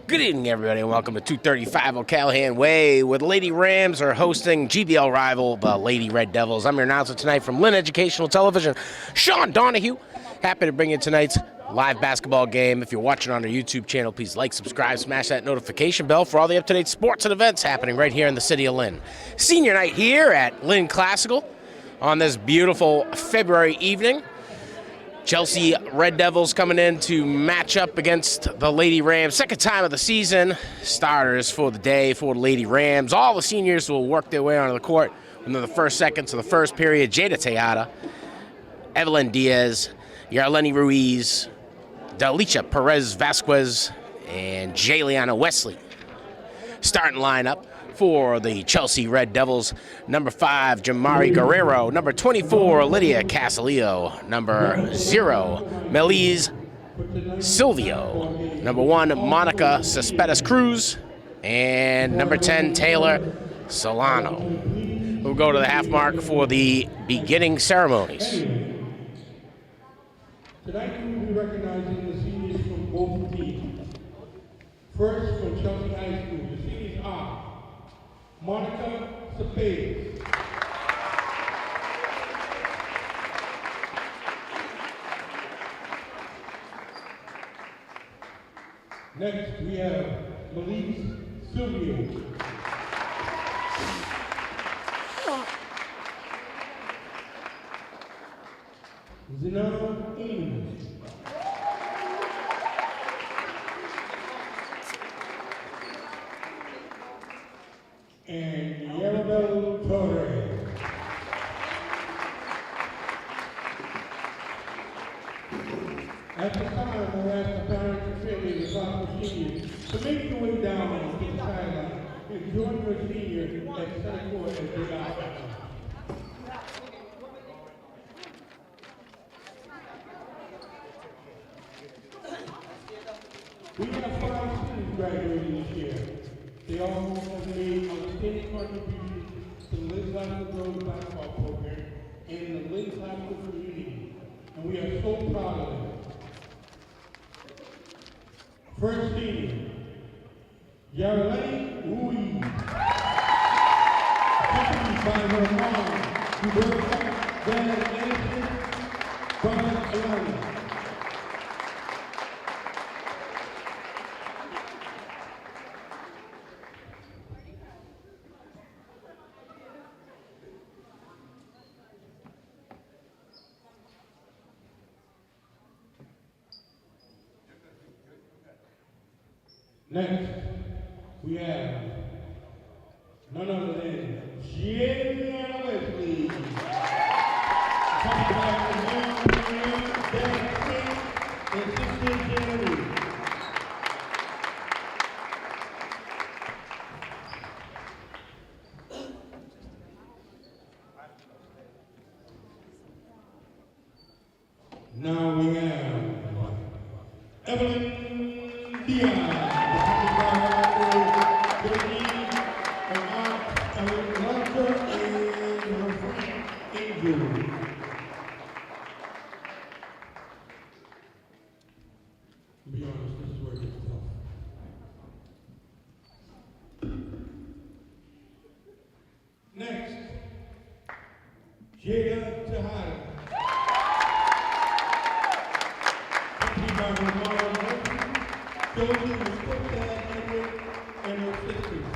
Good evening, everybody, and welcome to 235 O'Callahan Way, where the Lady Rams are hosting GBL rival, the Lady Red Devils. I'm your announcer tonight from Lynn Educational Television, Sean Donahue. Happy to bring you tonight's live basketball game. If you're watching on our YouTube channel, please like, subscribe, smash that notification bell for all the up-to-date sports and events happening right here in the city of Lynn. Senior night here at Lynn Classical on this beautiful February evening. Chelsea Red Devils coming in to match up against the Lady Rams. Second time of the season. Starters for the day for the Lady Rams. All the seniors will work their way onto the court within the first seconds of the first period. Jada Tejada, Evelyn Diaz, Yarleni Ruiz, Dalicia Perez Vasquez, and Jayliana Wesley. Starting lineup for the Chelsea Red Devils: number 5, Jamari Guerrero; number 24, Lydia Casalillo; number 0, Melise Silvio; number 1, Monica Cespedes Cruz; and number 10, Taylor Solano. We'll go to the half mark for the beginning ceremonies. Tonight we will be recognizing the seniors from both teams. First, from Chelsea High School, the seniors are Monica Cespedes, next we have Melise Silvio, Zinara Eames, and Yarabel Torres. At the time, I asked the parents and families of the seniors to make your way down to the sideline and join your senior at center court as they are. We have 5 students graduating this year. They all have made outstanding contributions to the Lynn Classical Girls Basketball Program and the Lynn Classical community, and we are so proud of them. First senior, Yarleni Ruiz, accompanied by her mom, Roberta Van Anderson, brother Alana. Next, we have none other than Jayliana Wesley, accompanied by her young dad and sister Jeremy. Now we have Evelyn Diaz. To be honest, this is where it gets tough. Next, Jada Tejada. Accompanied by her mom, Josie, her stepdad, Edward, and her sisters.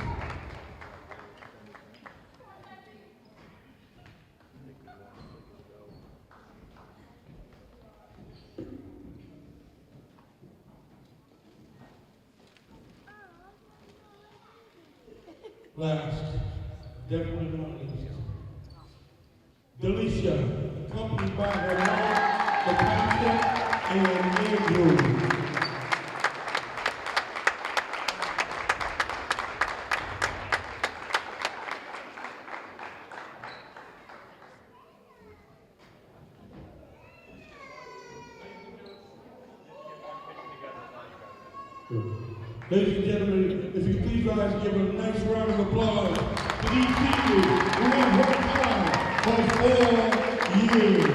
Last, definitely not least, Dalicia, accompanied by her mom, Natasha, and Andrew. Ladies and gentlemen, if you please rise and give a nice round of applause to these seniors who have worked hard for 4 years.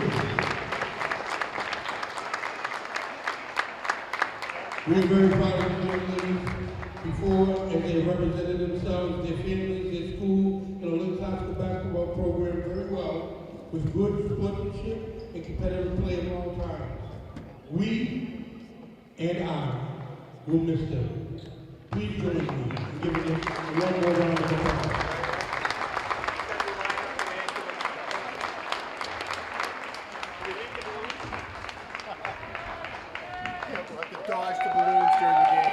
We're very proud of you, ladies. before as they represented themselves, their families, their school, and the Lynx High School basketball program very well, with good sportsmanship and competitive play at all times. We and I will miss them. Please join me in giving them one more round of applause. Dodge the balloons during the game.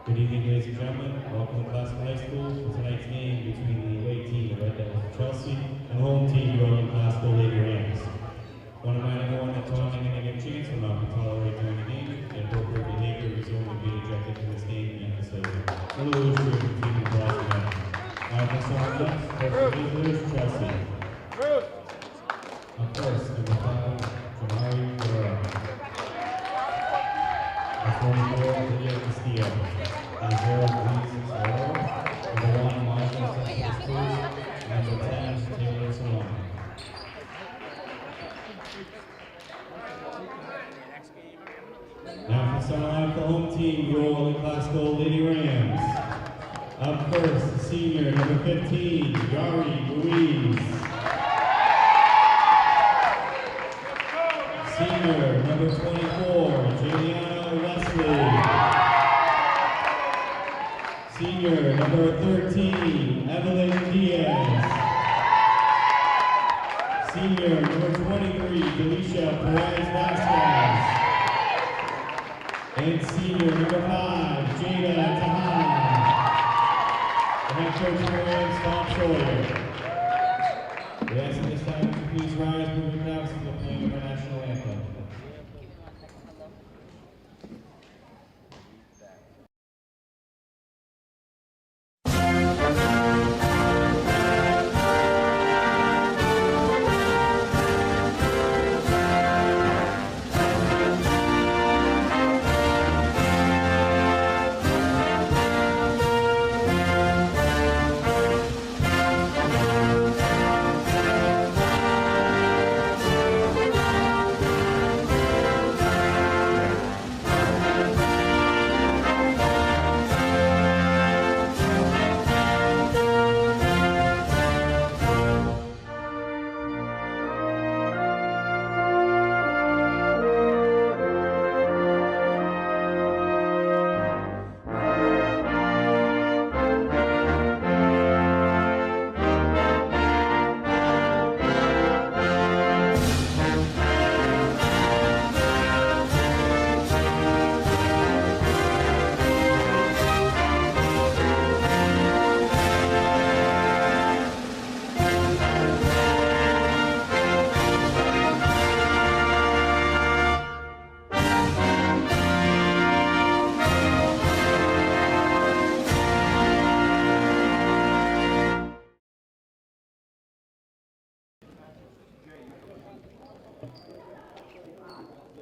Good evening, ladies and gentlemen. Welcome to Classical High School for tonight's game between the away team, the Red Devils of Chelsea, and home team, Growing Classical Lady Rams. Want to remind everyone that taunting and negative chants will not be tolerated during the game. Inappropriate behavior is only be ejected from this game and facility. Little illustrated from team and class together. Now, for someone else, first visitors, Chelsea. Up first, number 5, Jamari Guerrero. Number 44, Lydia Castillo. And 0, Luis Sorrell. Number 1, Marshall Santos Cruz. And number 10, Taylor Salon. Now for starting for home team, Growing Classical Lady Rams. Up first, senior number 15, Yari Ruiz. Senior number 24, Juliana Wesley. Senior number 13, Evelyn Diaz. Senior number 23, Delisha Perez Vasquez. And senior number 5, Jada Tahan. And head coach Rams, Tom Sawyer. We ask at this time to please rise, moving caps for the playing of our national anthem.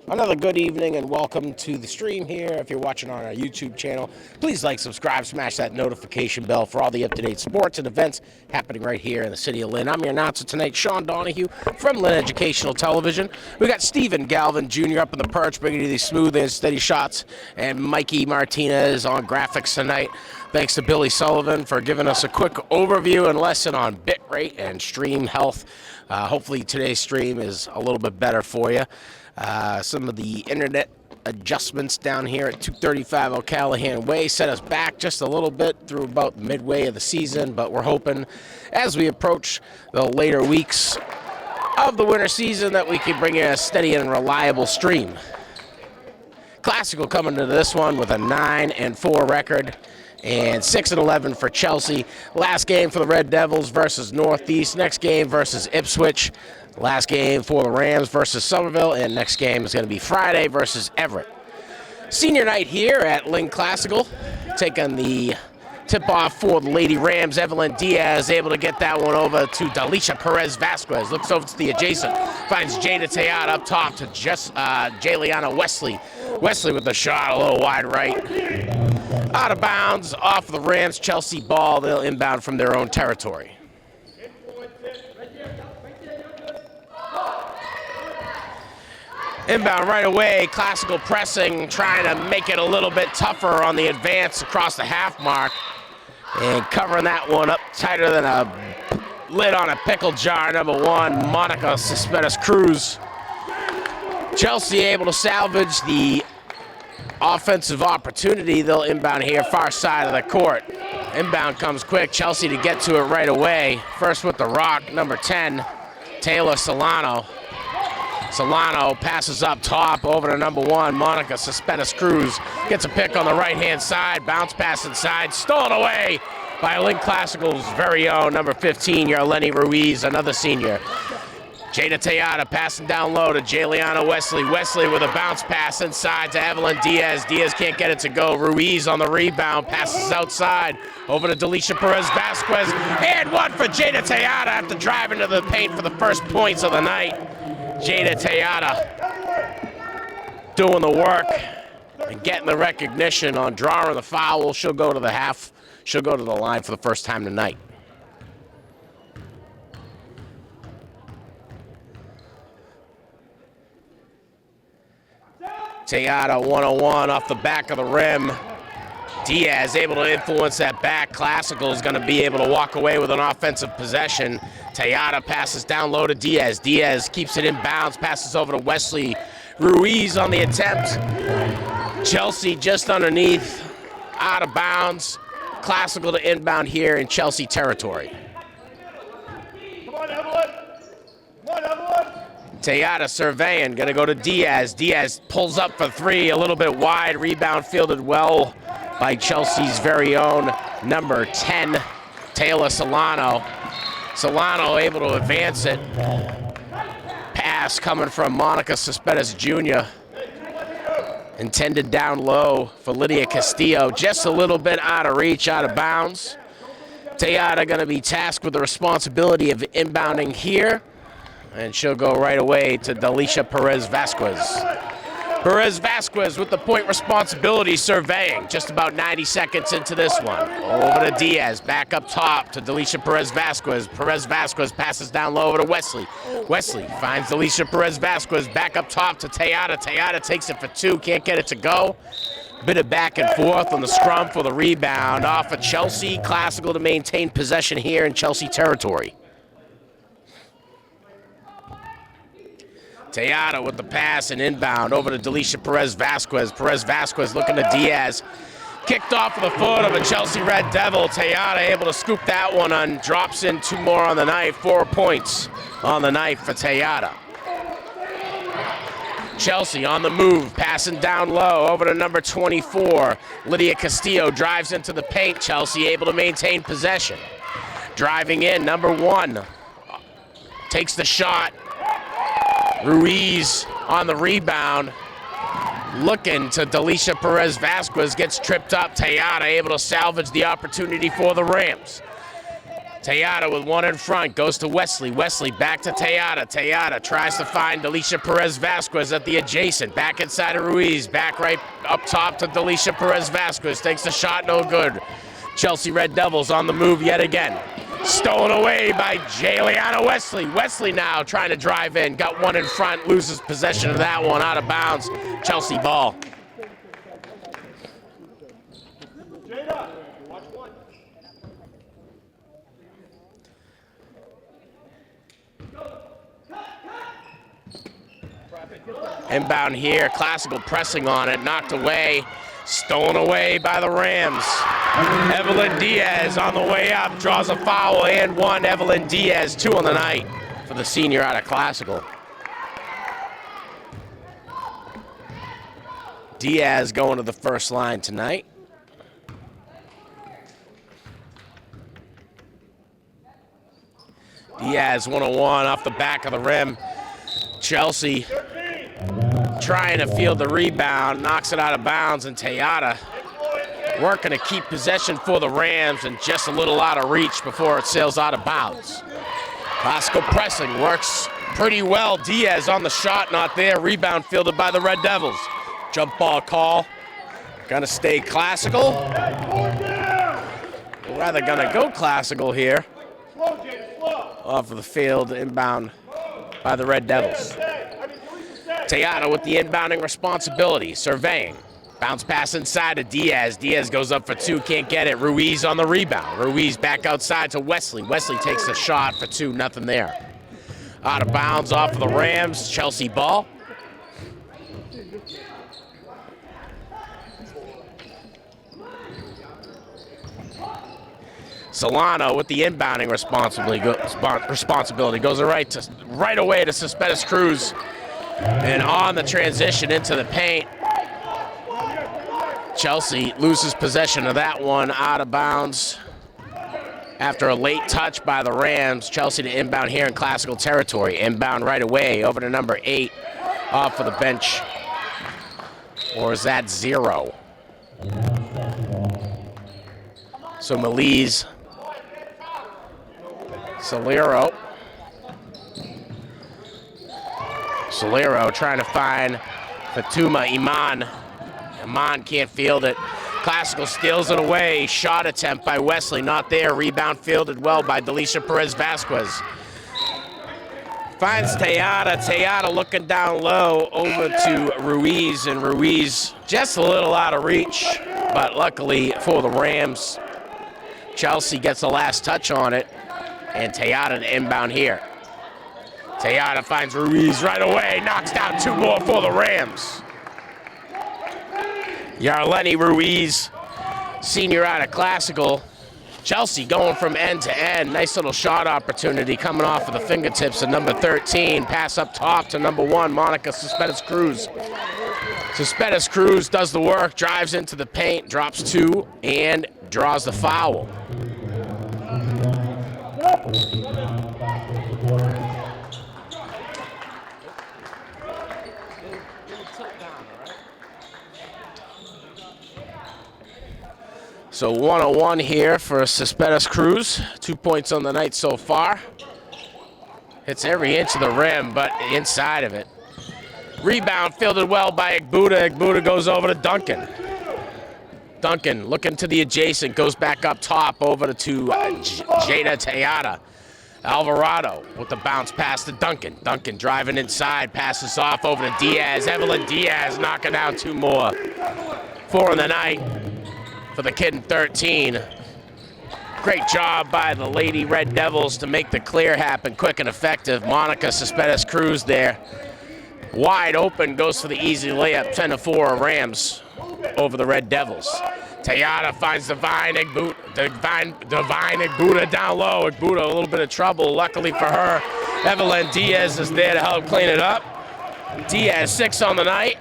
Another good evening and welcome to the stream here. If you're watching on our YouTube channel, please like, subscribe, smash that notification bell for all the up-to-date sports and events happening right here in the city of Lynn. I'm your announcer tonight, Sean Donahue from Lynn Educational Television. We got Stephen Galvin Jr. up in the perch, bringing you these smooth and steady shots, and Mikey Martinez on graphics tonight. Thanks to Billy Sullivan for giving us a quick overview and lesson on bitrate and stream health. Hopefully today's stream is a little bit better for you. Some of the internet adjustments down here at 235 O'Callahan Way set us back just a little bit through about midway of the season, but we're hoping as we approach the later weeks of the winter season that we can bring you a steady and reliable stream. Classical coming to this one with a 9-4 record and 6-11 for Chelsea. Last game for the Red Devils versus Northeast. Next game versus Ipswich. Last game for the Rams versus Somerville. And next game is going to be Friday versus Everett. Senior night here at Lynn Classical. Taking the tip-off for the Lady Rams. Evelyn Diaz able to get that one over to Dalisha Perez Vasquez. Looks over to the adjacent. Finds Jada Tayat up top to just Jayliana Wesley. Wesley with the shot, a little wide right. Out of bounds, off the Rams. Chelsea ball. They'll inbound from their own territory. Inbound right away, Classical pressing, trying to make it a little bit tougher on the advance across the half mark. And covering that one up tighter than a lid on a pickle jar, number 1, Monica Cespedes Cruz. Chelsea able to salvage the offensive opportunity. They'll inbound here, far side of the court. Inbound comes quick, Chelsea to get to it right away. First with the rock, number 10, Taylor Solano. Solano passes up top over to number 1, Monica Cespedes Cruz. Gets a pick on the right-hand side, bounce pass inside, stolen away by Lynn Classical's very own number 15, Yarleni Ruiz, another senior. Jada Tayata passing down low to Jayliana Wesley. Wesley with a bounce pass inside to Evelyn Diaz. Diaz can't get it to go. Ruiz on the rebound, passes outside over to Dalisha Perez Vasquez. And one for Jada Tayata after driving to the paint for the first points of the night. Jada Tayata doing the work and getting the recognition on drawing the foul. She'll go to the half. She'll go to the line for the first time tonight. Tayata 101 off the back of the rim. Diaz able to influence that back. Classical is going to be able to walk away with an offensive possession. Tayata passes down low to Diaz. Diaz keeps it in bounds, passes over to Wesley. Ruiz on the attempt. Chelsea just underneath, out of bounds. Classical to inbound here in Chelsea territory. Come on, Evelyn. Come on, Evelyn. Tayata surveying, gonna go to Diaz. Diaz pulls up for 3, a little bit wide. Rebound fielded well by Chelsea's very own number 10, Taylor Solano. Solano able to advance it. Pass coming from Monica Cespedes Jr. Intended down low for Lydia Castillo. Just a little bit out of reach, out of bounds. Tayata gonna be tasked with the responsibility of inbounding here. And she'll go right away to Dalisha Perez Vasquez. Perez Vasquez with the point responsibility, surveying just about 90 seconds into this one. Over to Diaz, back up top to Dalisha Perez Vasquez. Perez Vasquez passes down low over to Wesley. Wesley finds Dalisha Perez Vasquez, back up top to Tayata. Tayata takes it for 2, can't get it to go. Bit of back and forth on the scrum for the rebound off of Chelsea. Classical to maintain possession here in Chelsea territory. Tayata with the pass and inbound over to Dalisha Perez Vasquez. Perez Vasquez looking to Diaz. Kicked off of the foot of a Chelsea Red Devil. Tayata able to scoop that one on. Drops in 2 more on the night. 4 points on the night for Tayata. Chelsea on the move, passing down low over to number 24. Lydia Castillo drives into the paint. Chelsea able to maintain possession. Driving in, number 1. Takes the shot. Ruiz on the rebound, looking to Dalisha Perez Vasquez, gets tripped up. Tayata able to salvage the opportunity for the Rams. Tayata with 1 in front, goes to Wesley. Wesley back to Tayata. Tayata tries to find Dalisha Perez Vasquez at the adjacent. Back inside of Ruiz, back right up top to Dalisha Perez Vasquez. Takes the shot, no good. Chelsea Red Devils on the move yet again. Stolen away by Jayliana Wesley. Wesley now trying to drive in. Got 1 in front, loses possession of that one, out of bounds. Chelsea ball. Jada, watch 1. Inbound here, Classical pressing on it, knocked away. Stolen away by the Rams. Evelyn Diaz on the way up, draws a foul and 1. Evelyn Diaz, 2 on the night for the senior out of Classical. Diaz going to the first line tonight. Diaz 101 off the back of the rim. Chelsea trying to field the rebound, knocks it out of bounds, and Tejada working to keep possession for the Rams and just a little out of reach before it sails out of bounds. Classical pressing works pretty well. Diaz on the shot, not there. Rebound fielded by the Red Devils. Jump ball call. Gonna stay classical. Or rather gonna go classical here. Off of the field, inbound by the Red Devils. Tejada with the inbounding responsibility, surveying. Bounce pass inside to Diaz. Diaz goes up for two, can't get it. Ruiz on the rebound. Ruiz back outside to Wesley. Wesley takes the shot for two, nothing there. Out of bounds off of the Rams, Chelsea ball. Solano with the inbounding responsibility goes right away to Cespedes Cruz, and on the transition into the paint, Chelsea loses possession of that one, out of bounds after a late touch by the Rams. Chelsea to inbound here in classical territory. Inbound right away over to number 8 off of the bench, or is that 0? So Meliz. Solero trying to find Fatuma Iman. Iman can't field it. Classical steals it away. Shot attempt by Wesley, not there. Rebound fielded well by Delisha Perez Vasquez. Finds Tejada. Tejada looking down low over to Ruiz, and Ruiz just a little out of reach, but luckily for the Rams, Chelsea gets the last touch on it. And Tejada to inbound here. Tejada finds Ruiz right away, knocks down 2 more for the Rams. Yarleni Ruiz, senior out of classical. Chelsea going from end to end. Nice little shot opportunity coming off of the fingertips of number 13. Pass up top to number 1, Monica Cespedes Cruz. Cespedes Cruz does the work, drives into the paint, drops 2, and draws the foul. So 101 here for Cespedes Cruz. 2 points on the night so far. Hits every inch of the rim, but inside of it. Rebound fielded well by Egbuda. Egbuda goes over to Duncan. Duncan looking to the adjacent, goes back up top over to Jada Tejada. Alvarado with the bounce pass to Duncan. Duncan driving inside, passes off over to Diaz. Evelyn Diaz knocking down 2 more. 4 in the night for the kid in 13. Great job by the Lady Red Devils to make the clear happen quick and effective. Monica Cespedes Cruz there. Wide open, goes for the easy layup. 10-4 Rams over the Red Devils. Tejada finds Divine Egbuda down low. Egbuda a little bit of trouble. Luckily for her, Evelyn Diaz is there to help clean it up. Diaz 6 on the night.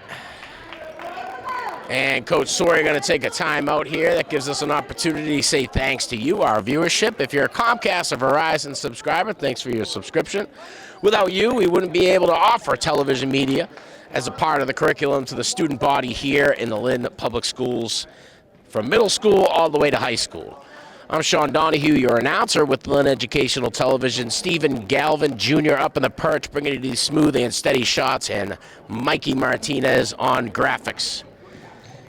And Coach Sawyer going to take a timeout here. That gives us an opportunity to say thanks to you, our viewership. If you're a Comcast or Verizon subscriber, thanks for your subscription. Without you, we wouldn't be able to offer television media as a part of the curriculum to the student body here in the Lynn Public Schools, from middle school all the way to high school. I'm Sean Donahue, your announcer with Lynn Educational Television. Stephen Galvin Jr. up in the perch, bringing you these smooth and steady shots, and Mikey Martinez on graphics.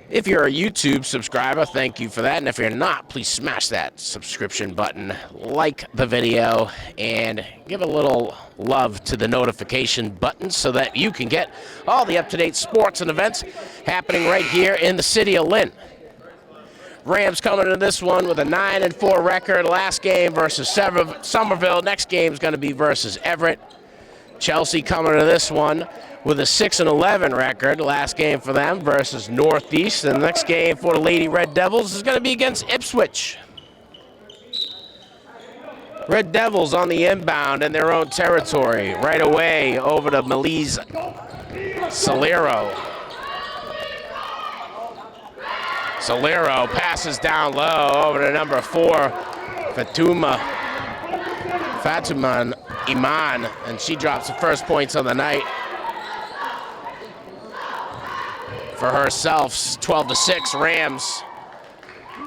If you're a YouTube subscriber, thank you for that. And if you're not, please smash that subscription button, like the video, and give a little love to the notification button so that you can get all the up-to-date sports and events happening right here in the city of Lynn. Rams coming into this one with a 9-4 record. Last game versus Somerville. Next game is going to be versus Everett. Chelsea coming to this one with a 6-11 record. Last game for them versus Northeast. And the next game for the Lady Red Devils is going to be against Ipswich. Red Devils on the inbound in their own territory. Right away over to Meliz Solero. Solero passes down low over to number 4, Fatuma Iman, and she drops the first points of the night for herself. 12-6 Rams.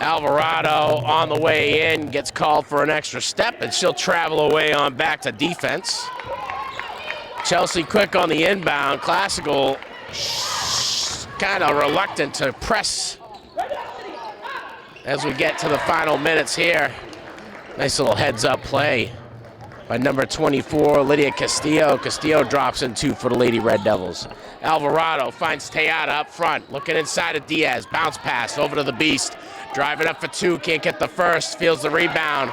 Alvarado on the way in gets called for an extra step, and she'll travel away on back to defense. Chelsea quick on the inbound. Classical kind of reluctant to press as we get to the final minutes here. Nice little heads-up play by number 24, Lydia Castillo. Castillo drops in 2 for the Lady Red Devils. Alvarado finds Tejada up front, looking inside of Diaz. Bounce pass over to the Beast. Driving up for 2, can't get the first, feels the rebound.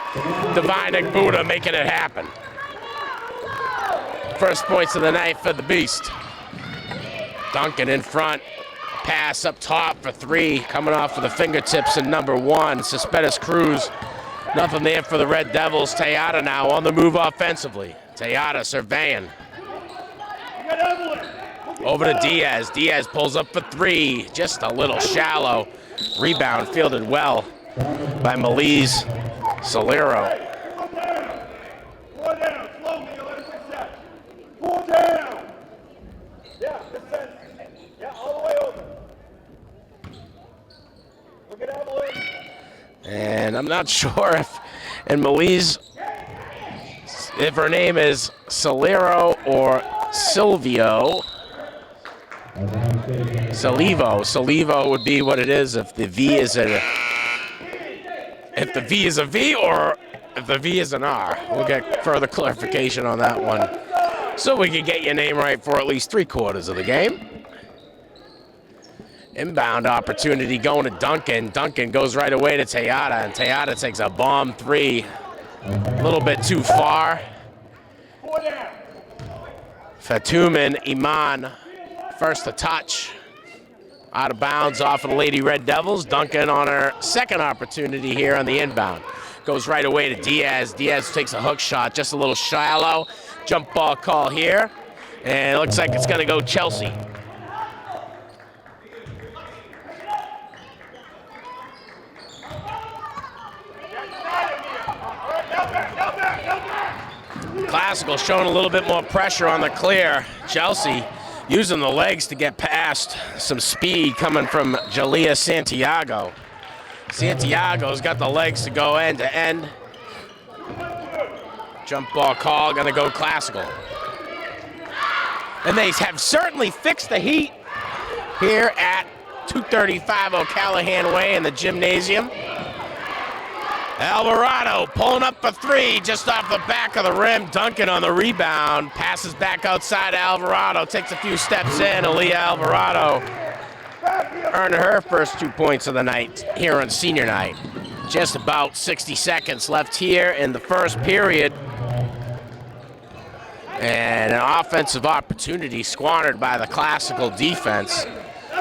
Divine Buddha making it happen. First points of the night for the Beast. Duncan in front. Pass up top for 3, coming off of the fingertips in number 1, Cespedes Cruz. Nothing there for the Red Devils. Tejada now on the move offensively. Tejada surveying. Over to Diaz. Diaz pulls up for 3, just a little shallow. Rebound fielded well by Melise Solero. 4 down, slowly, 11%. 4 down. Yeah, defense. Yeah, all the way over. Look at Evelyn. And I'm not sure if if her name is Solero or Silvio. Salivo would be what it is if the V is a V or if the V is an R. We'll get further clarification on that one, so we can get your name right for at least 3/4 of the game. Inbound opportunity going to Duncan. Duncan goes right away to Tejada, and Tejada takes a bomb 3. A little bit too far. Fatuman Iman, first to touch. Out of bounds off of the Lady Red Devils. Duncan on her second opportunity here on the inbound. Goes right away to Diaz. Diaz takes a hook shot, just a little shallow. Jump ball call here. And it looks like it's going to go Chelsea. Classical showing a little bit more pressure on the clear. Chelsea using the legs to get past some speed coming from Jalea Santiago. Santiago's got the legs to go end to end. Jump ball call, gonna go Classical. And they have certainly fixed the heat here at 235 O'Callahan Way in the gymnasium. Alvarado pulling up for 3 just off the back of the rim. Duncan on the rebound. Passes back outside Alvarado. Takes a few steps in. Aaliyah Alvarado earned her first 2 points of the night here on senior night. Just about 60 seconds left here in the first period. And an offensive opportunity squandered by the Classical defense.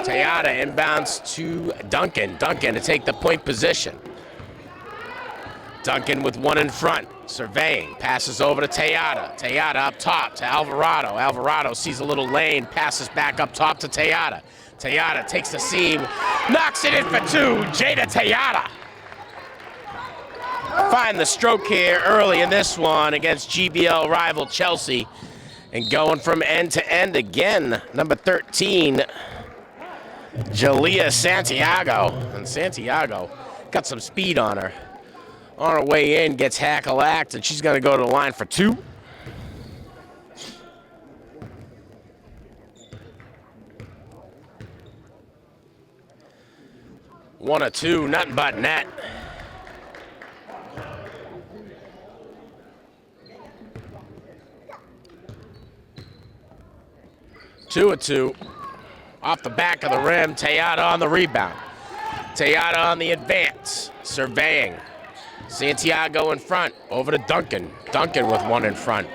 Tejada inbounds to Duncan. Duncan to take the point position. Duncan with 1 in front, surveying, passes over to Tejada. Tejada up top to Alvarado. Alvarado sees a little lane, passes back up top to Tejada. Tejada takes the seam, knocks it in for 2, Jada Tejada. Find the stroke here early in this one against GBL rival Chelsea. And going from end to end again, number 13, Jalea Santiago. And Santiago got some speed on her. On her way in, gets hackalacked, and she's going to go to the line for 2. One or 2, nothing but net. Two or 2. Off the back of the rim, Tejada on the rebound. Tejada on the advance, surveying. Santiago in front, over to Duncan. Duncan with 1 in front.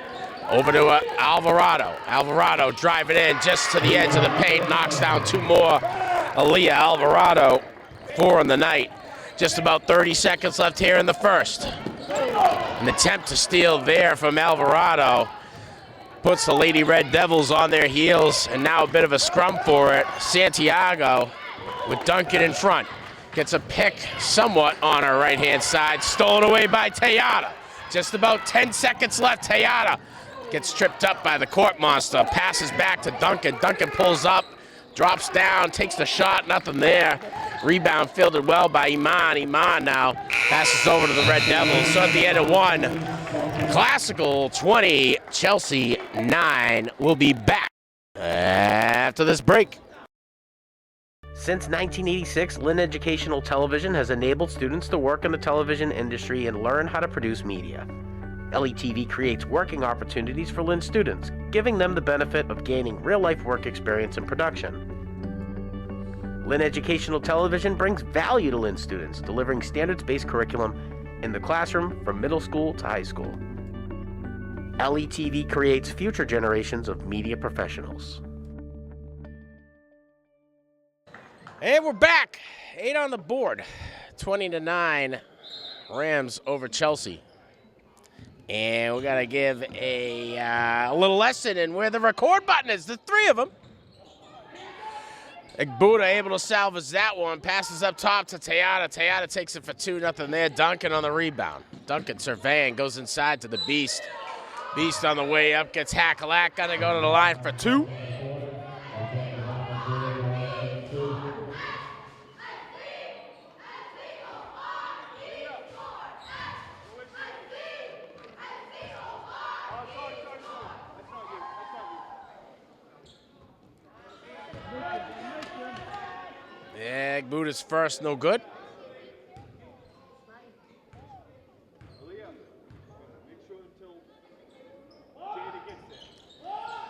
Over to Alvarado. Alvarado driving in just to the edge of the paint, knocks down 2 more. Aaliyah Alvarado, 4 on the night. Just about 30 seconds left here in the first. An attempt to steal there from Alvarado. Puts the Lady Red Devils on their heels, and now a bit of a scrum for it. Santiago with Duncan in front. Gets a pick somewhat on our right-hand side. Stolen away by Tejada. Just about 10 seconds left. Tejada gets tripped up by the court monster. Passes back to Duncan. Duncan pulls up, drops down, takes the shot. Nothing there. Rebound fielded well by Iman. Iman now passes over to the Red Devils. So at the end of one, Classical 20, Chelsea 9. We'll be back after this break. Since 1986, Lynn Educational Television has enabled students to work in the television industry and learn how to produce media. LETV creates working opportunities for Lynn students, giving them the benefit of gaining real-life work experience in production. Lynn Educational Television brings value to Lynn students, delivering standards-based curriculum in the classroom from middle school to high school. LETV creates future generations of media professionals. And we're back. 8 on the board. 20-9. Rams over Chelsea. And we got to give a little lesson in where the record button is. The 3 of them. Igbuda able to salvage that one. Passes up top to Tejada. Tejada takes it for 2-0 there. Duncan on the rebound. Duncan surveying. Goes inside to the Beast. Beast on the way up. Gets Hackalack. Got to go to the line for 2. Yeah, Igbuda's first, no good.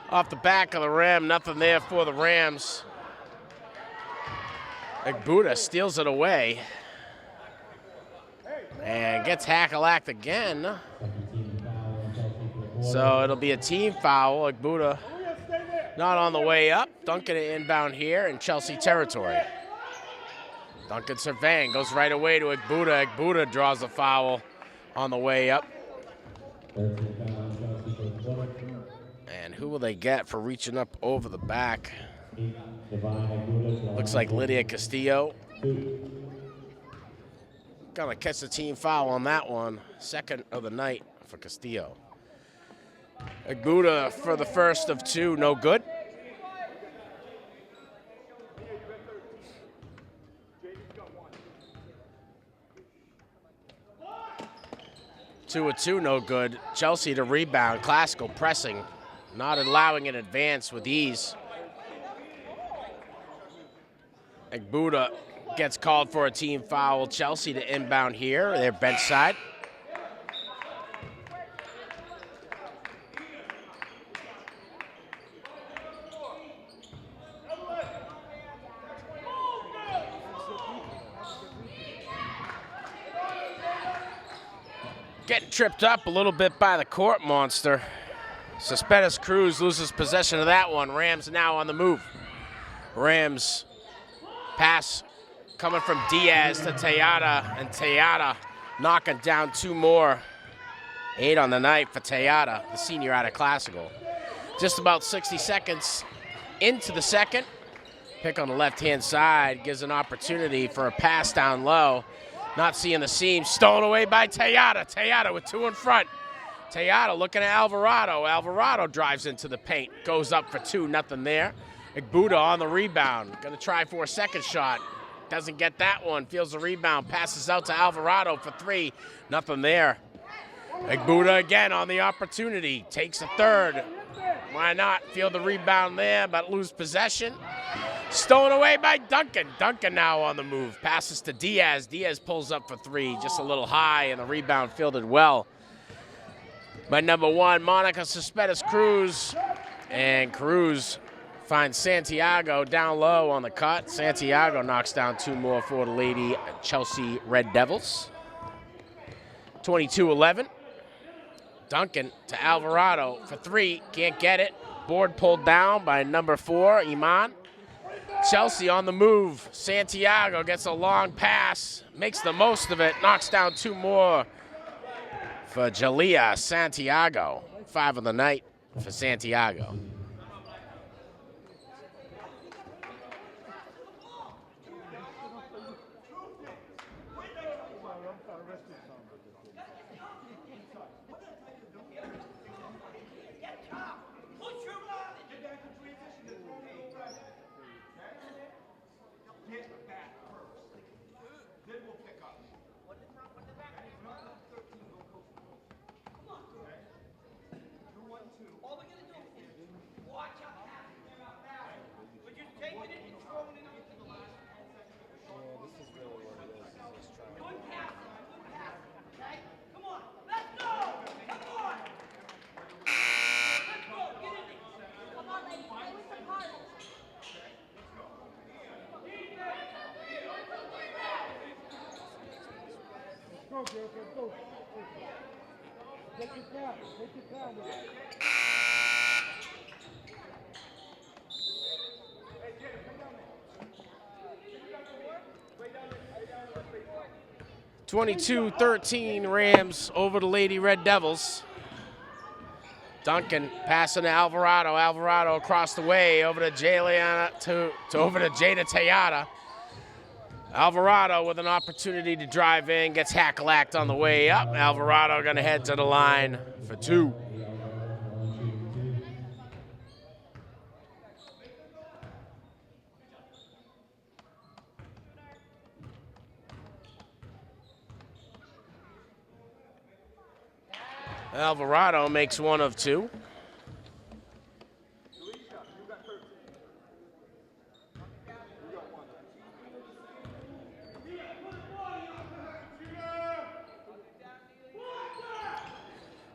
Off the back of the rim, nothing there for the Rams. Igbuda steals it away. And gets Hackalacked again. So it'll be a team foul. Igbuda not on the way up. Duncan inbound here in Chelsea territory. Duncan surveying, goes right away to Igbuda. Igbuda draws a foul on the way up. And who will they get for reaching up over the back? Looks like Lydia Castillo. Gonna catch the team foul on that one. Second of the night for Castillo. Igbuda for the first of 2, no good. Two of 2, no good. Chelsea to rebound. Classical pressing, not allowing an advance with ease. Igbuda gets called for a team foul. Chelsea to inbound here, their bench side. Getting tripped up a little bit by the court monster. Cespedes Cruz loses possession of that one. Rams now on the move. Rams pass coming from Diaz to Tejada, and Tejada knocking down 2 more. 8 on the night for Tejada, the senior out of Classical. Just about 60 seconds into the second. Pick on the left-hand side gives an opportunity for a pass down low. Not seeing the seam. Stolen away by Tejada. Tejada with 2 in front. Tejada looking at Alvarado. Alvarado drives into the paint. Goes up for 2, nothing there. Igbuda on the rebound. Going to try for a second shot. Doesn't get that one. Feels the rebound. Passes out to Alvarado for 3. Nothing there. Igbuda again on the opportunity. Takes a third. Why not? Feel the rebound there, but lose possession. Stolen away by Duncan. Duncan now on the move. Passes to Diaz. Diaz pulls up for 3. Just a little high, and the rebound fielded well by number 1, Monica Cespedes Cruz. And Cruz finds Santiago down low on the cut. Santiago knocks down 2 more for the Lady Chelsea Red Devils. 22-11. Duncan to Alvarado for 3. Can't get it. Board pulled down by number 4, Iman. Chelsea on the move. Santiago gets a long pass, makes the most of it, knocks down 2 more for Jalea Santiago. 5 of the night for Santiago. (22-13) Rams over the Lady Red Devils. Duncan passing to Alvarado. Alvarado across the way over to over to Jada Tejada. Alvarado with an opportunity to drive in, gets hackalacked on the way up. Alvarado gonna head to the line for two. Alvarado makes one of two.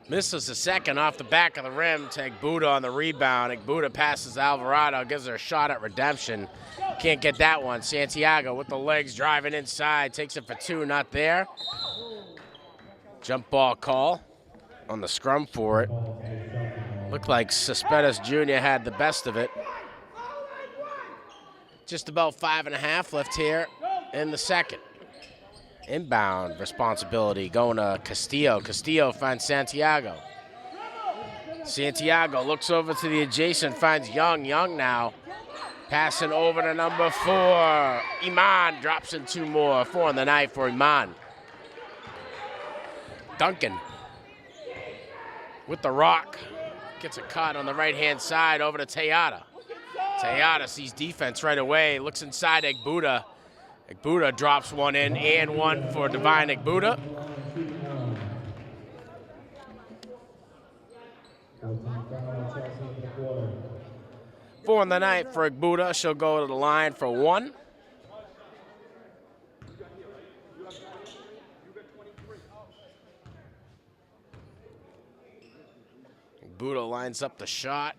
Misses the second off the back of the rim to Egbuda on the rebound. Egbuda passes Alvarado, gives her a shot at redemption. Can't get that one. Santiago with the legs driving inside, takes it for two, not there. Jump ball call on the scrum for it. Looked like Cespedes Jr. had the best of it. Just about 5.5 left here in the second. Inbound responsibility going to Castillo. Castillo finds Santiago. Santiago looks over to the adjacent, finds Young. Young now passing over to number 4. Iman drops in two more. 4 on the night for Iman. Duncan with the rock. Gets a cut on the right-hand side over to Tejada. Tejada sees defense right away. Looks inside Egbuda. Egbuda drops one in and one for Divine Egbuda. Four on the night for Egbuda. She'll go to the line for one. Egbuda lines up the shot.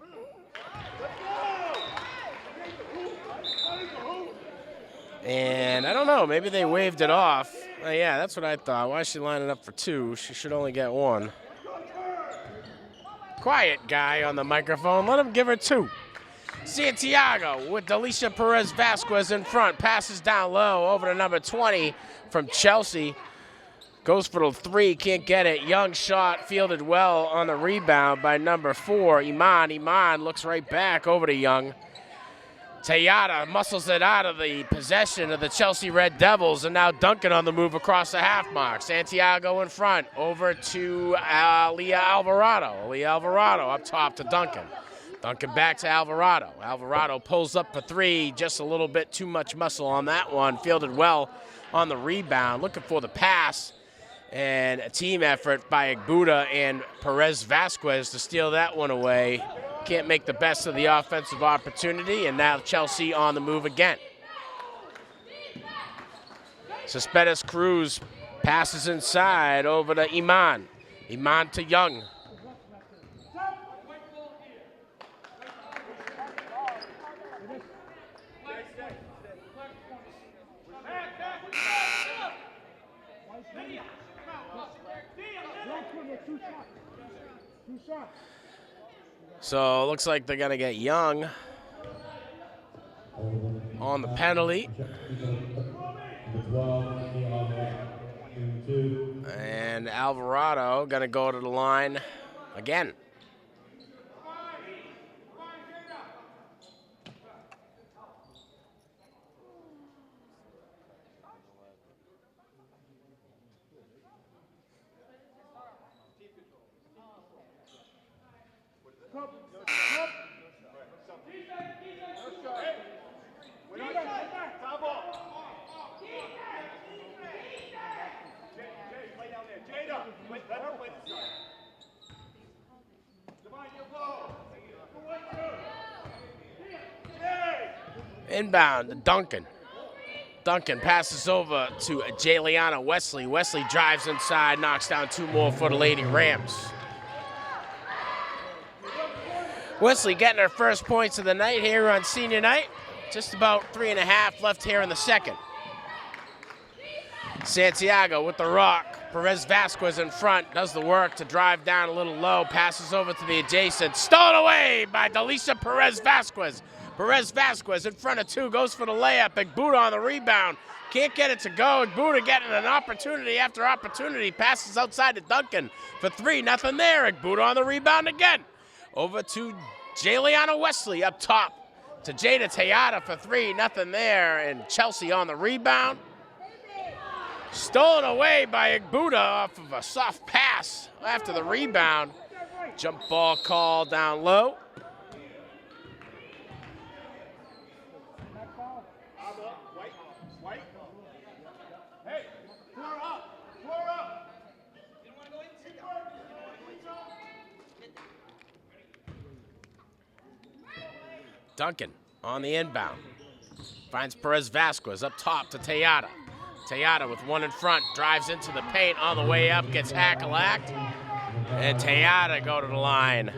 And I don't know, maybe they waved it off. Yeah, that's what I thought. Why is she lining up for two? She should only get one. Quiet guy on the microphone. Let him give her two. Santiago with Delisha Perez Vasquez in front. Passes down low over to number 20 from Chelsea. Goes for the three, can't get it. Young shot fielded well on the rebound by number 4, Iman. Iman looks right back over to Young. Tejada muscles it out of the possession of the Chelsea Red Devils, and now Duncan on the move across the half mark. Santiago in front, over to Leah Alvarado. Leah Alvarado up top to Duncan. Duncan back to Alvarado. Alvarado pulls up for three, just a little bit too much muscle on that one. Fielded well on the rebound, looking for the pass. And a team effort by Egbuda and Perez Vasquez to steal that one away. Can't make the best of the offensive opportunity, and now Chelsea on the move again. Cespedes Cruz passes inside over to Iman. Iman to Young. So it looks like they're going to get Young on the penalty. And Alvarado going to go to the line again. Inbound to Duncan. Duncan passes over to Jayliana Wesley. Wesley drives inside, knocks down two more for the Lady Rams. Wesley getting her first points of the night here on senior night. Just about 3.5 left here in the second. Santiago with the rock. Perez Vasquez in front, does the work to drive down a little low, passes over to the adjacent, stolen away by Delisa Perez Vasquez. Perez Vasquez in front of two, goes for the layup. Igbuda on the rebound, can't get it to go. Igbuda getting an opportunity after opportunity, passes outside to Duncan for three, nothing there. Igbuda on the rebound again. Over to Jayliana Wesley up top to Jada Tejada for three, nothing there. And Chelsea on the rebound. Stolen away by Igbuda off of a soft pass after the rebound. Jump ball call down low. Hey, floor up, floor up. Duncan on the inbound. Finds Perez Vasquez up top to Tejada. Tejada with one in front, drives into the paint on the way up, gets hack-a-lacked, and Tejada go to the line.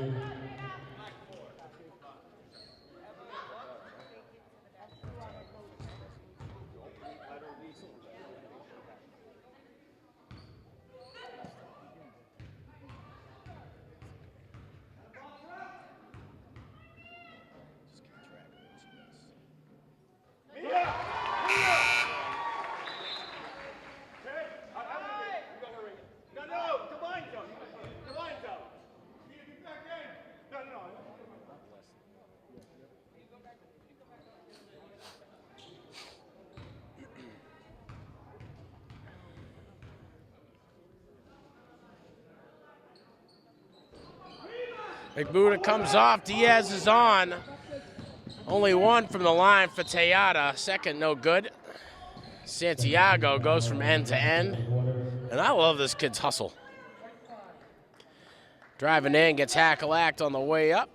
Igbuda comes off, Diaz is on. Only one from the line for Tejada, second no good. Santiago goes from end to end. And I love this kid's hustle. Driving in, gets hack-a-lacked on the way up.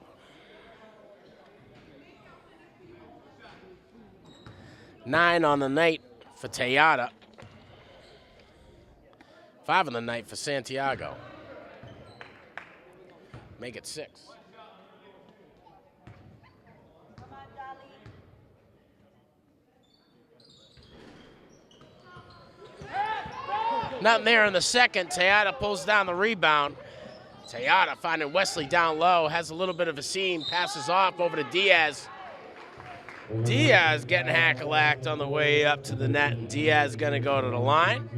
Nine on the night for Tejada. 5 on the night for Santiago. Make it 6. Nothing there in the second. Tejada pulls down the rebound. Tejada finding Wesley down low, has a little bit of a seam, passes off over to Diaz. Diaz getting hack-a-lacked on the way up to the net, and Diaz gonna go to the line.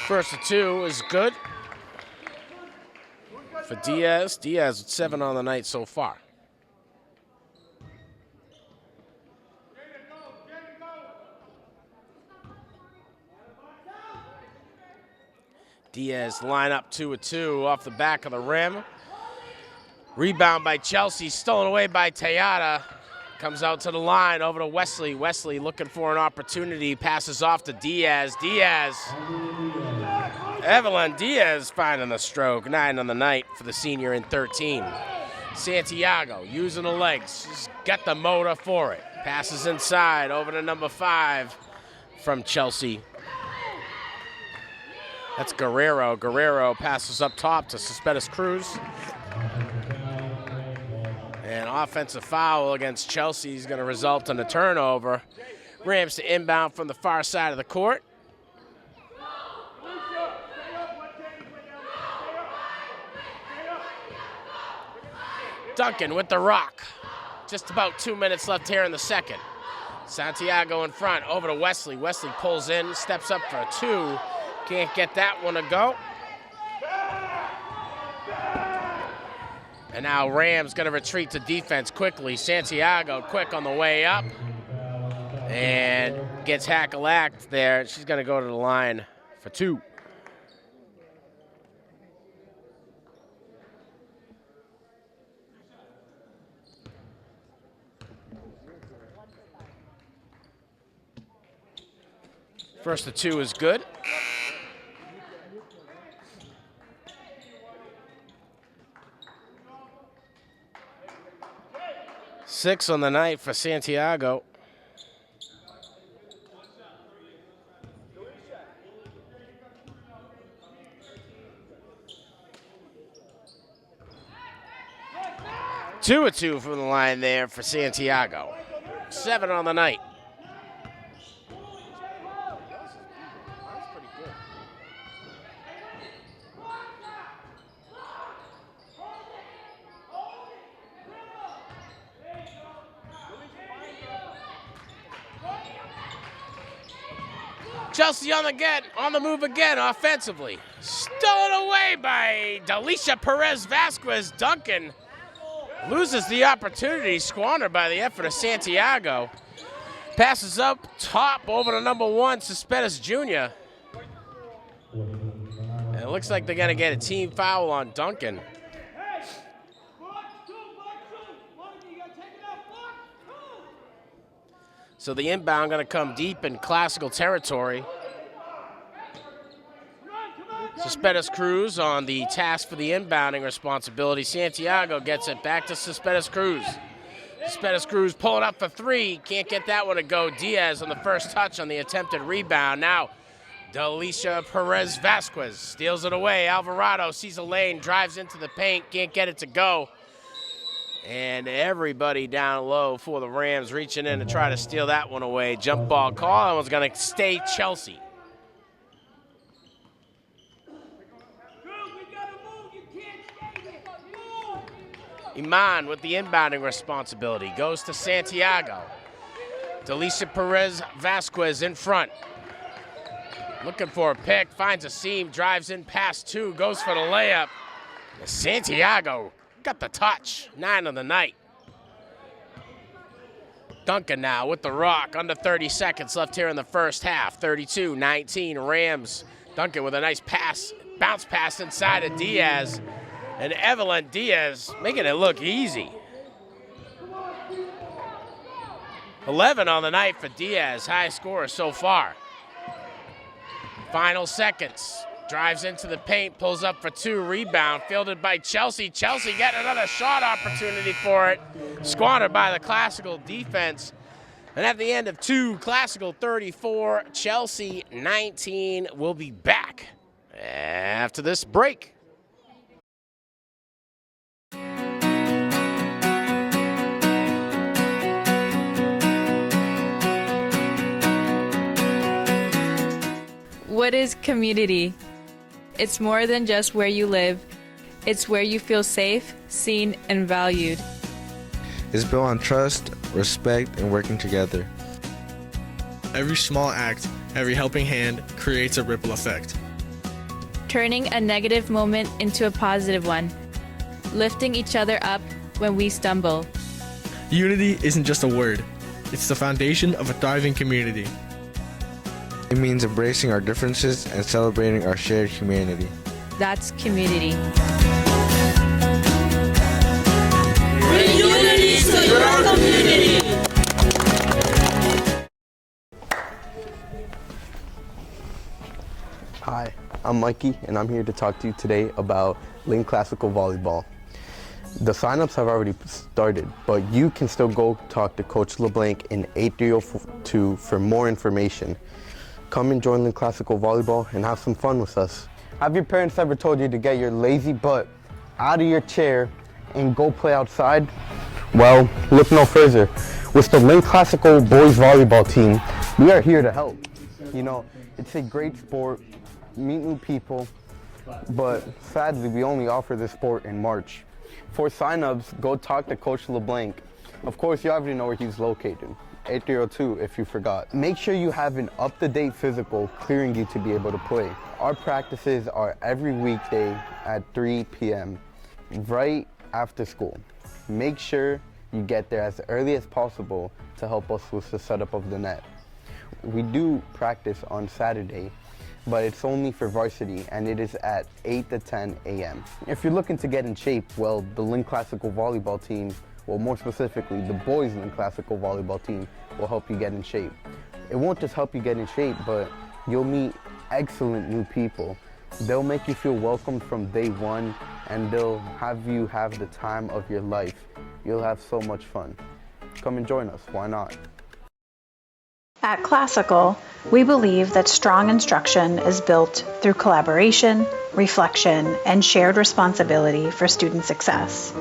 First of 2 is good for Diaz. Diaz with 7 on the night so far. Diaz line up 2 of 2 off the back of the rim. Rebound by Chelsea, stolen away by Tejada. Comes out to the line, over to Wesley. Wesley looking for an opportunity, passes off to Diaz. Evelyn Diaz finding the stroke, 9 on the night for the senior in 13. Santiago using the legs, just got the motor for it. Passes inside, over to number 5 from Chelsea. That's Guerrero. Guerrero passes up top to Cespedes Cruz. And offensive foul against Chelsea is going to result in a turnover. Rams to inbound from the far side of the court. Duncan with the rock. Just about 2 minutes left here in the second. Santiago in front, over to Wesley. Wesley pulls in, steps up for a 2. Can't get that one to go. And now Rams going to retreat to defense quickly. Santiago quick on the way up. And gets hack-a-lacked there. She's going to go to the line for 2. First of 2 is good. Six on the night for Santiago. 2-2 from the line there for Santiago. 7 on the night. Chelsea on the move again offensively. Stolen away by Delisha Perez Vasquez. Duncan loses the opportunity, squandered by the effort of Santiago. Passes up top over to number 1, Cespedes Jr. And it looks like they're going to get a team foul on Duncan. So the inbound going to come deep in classical territory. Cespedes Cruz on the task for the inbounding responsibility. Santiago gets it back to Cespedes Cruz. Cespedes Cruz pulling up for 3. Can't get that one to go. Diaz on the first touch on the attempted rebound. Now Delisha Perez Vasquez steals it away. Alvarado sees a lane, drives into the paint, can't get it to go. And everybody down low for the Rams reaching in to try to steal that one away. Jump ball call. That one's going to stay Chelsea. Iman with the inbounding responsibility. Goes to Santiago. Delisha Perez Vasquez in front. Looking for a pick. Finds a seam. Drives in past 2. Goes for the layup. Santiago got the touch. 9 on the night. Duncan now with the rock. Under 30 seconds left here in the first half. 32-19 Rams. Duncan with a nice pass. Bounce pass inside of Diaz. And Evelyn Diaz making it look easy. 11 on the night for Diaz. High scorer so far. Final seconds. Drives into the paint, pulls up for 2, rebound, fielded by Chelsea. Chelsea getting another shot opportunity for it. Squandered by the Classical defense. And at the end of 2, Classical 34, Chelsea 19. We'll be back after this break. What is community? It's more than just where you live. It's where you feel safe, seen, and valued. It's built on trust, respect, and working together. Every small act, every helping hand creates a ripple effect. Turning a negative moment into a positive one. Lifting each other up when we stumble. Unity isn't just a word. It's the foundation of a thriving community. It means embracing our differences and celebrating our shared humanity. That's community. Bring unity to your community. Hi, I'm Mikey, and I'm here to talk to you today about Lynn Classical Volleyball. The signups have already started, but you can still go talk to Coach LeBlanc in 8302 for more information. Come and join Lynn Classical Volleyball and have some fun with us. Have your parents ever told you to get your lazy butt out of your chair and go play outside? Well, look no further. With the Lynn Classical Boys Volleyball team, we are here to help. You know, it's a great sport, meet new people, but sadly we only offer this sport in March. For sign-ups, go talk to Coach LeBlanc. Of course, you already know where he's located. 8302 if you forgot. Make sure you have an up-to-date physical clearing you to be able to play. Our practices are every weekday at 3 p.m. right after school. Make sure you get there as early as possible to help us with the setup of the net. We do practice on Saturday, but it's only for varsity and it is at 8 to 10 a.m. If you're looking to get in shape, well, the Lynn Classical Volleyball team, well, more specifically, the boys Lynn Classical Volleyball team will help you get in shape. It won't just help you get in shape, but you'll meet excellent new people. They'll make you feel welcome from day one, and they'll have you have the time of your life. You'll have so much fun. Come and join us, why not? At Classical, we believe that strong instruction is built through collaboration, reflection, and shared responsibility for student success.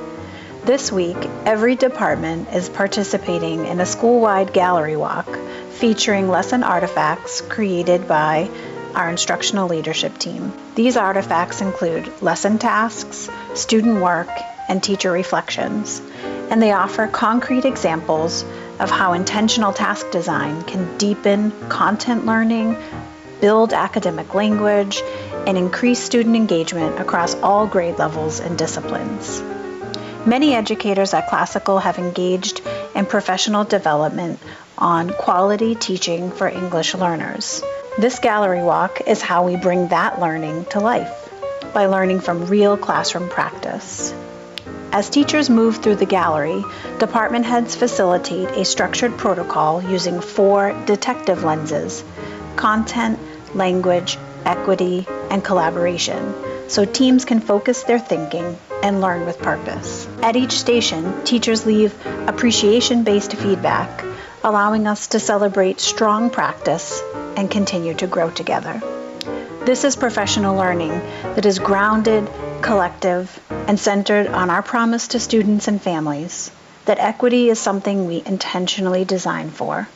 This week, every department is participating in a school-wide gallery walk featuring lesson artifacts created by our instructional leadership team. These artifacts include lesson tasks, student work, and teacher reflections, and they offer concrete examples of how intentional task design can deepen content learning, build academic language, and increase student engagement across all grade levels and disciplines. Many educators at Classical have engaged in professional development on quality teaching for English learners. This gallery walk is how we bring that learning to life, by learning from real classroom practice. As teachers move through the gallery, department heads facilitate a structured protocol using 4 detective lenses: content, language, equity, and collaboration, so teams can focus their thinking and learn with purpose. At each station, teachers leave appreciation-based feedback, allowing us to celebrate strong practice and continue to grow together. This is professional learning that is grounded, collective, and centered on our promise to students and families that equity is something we intentionally design for.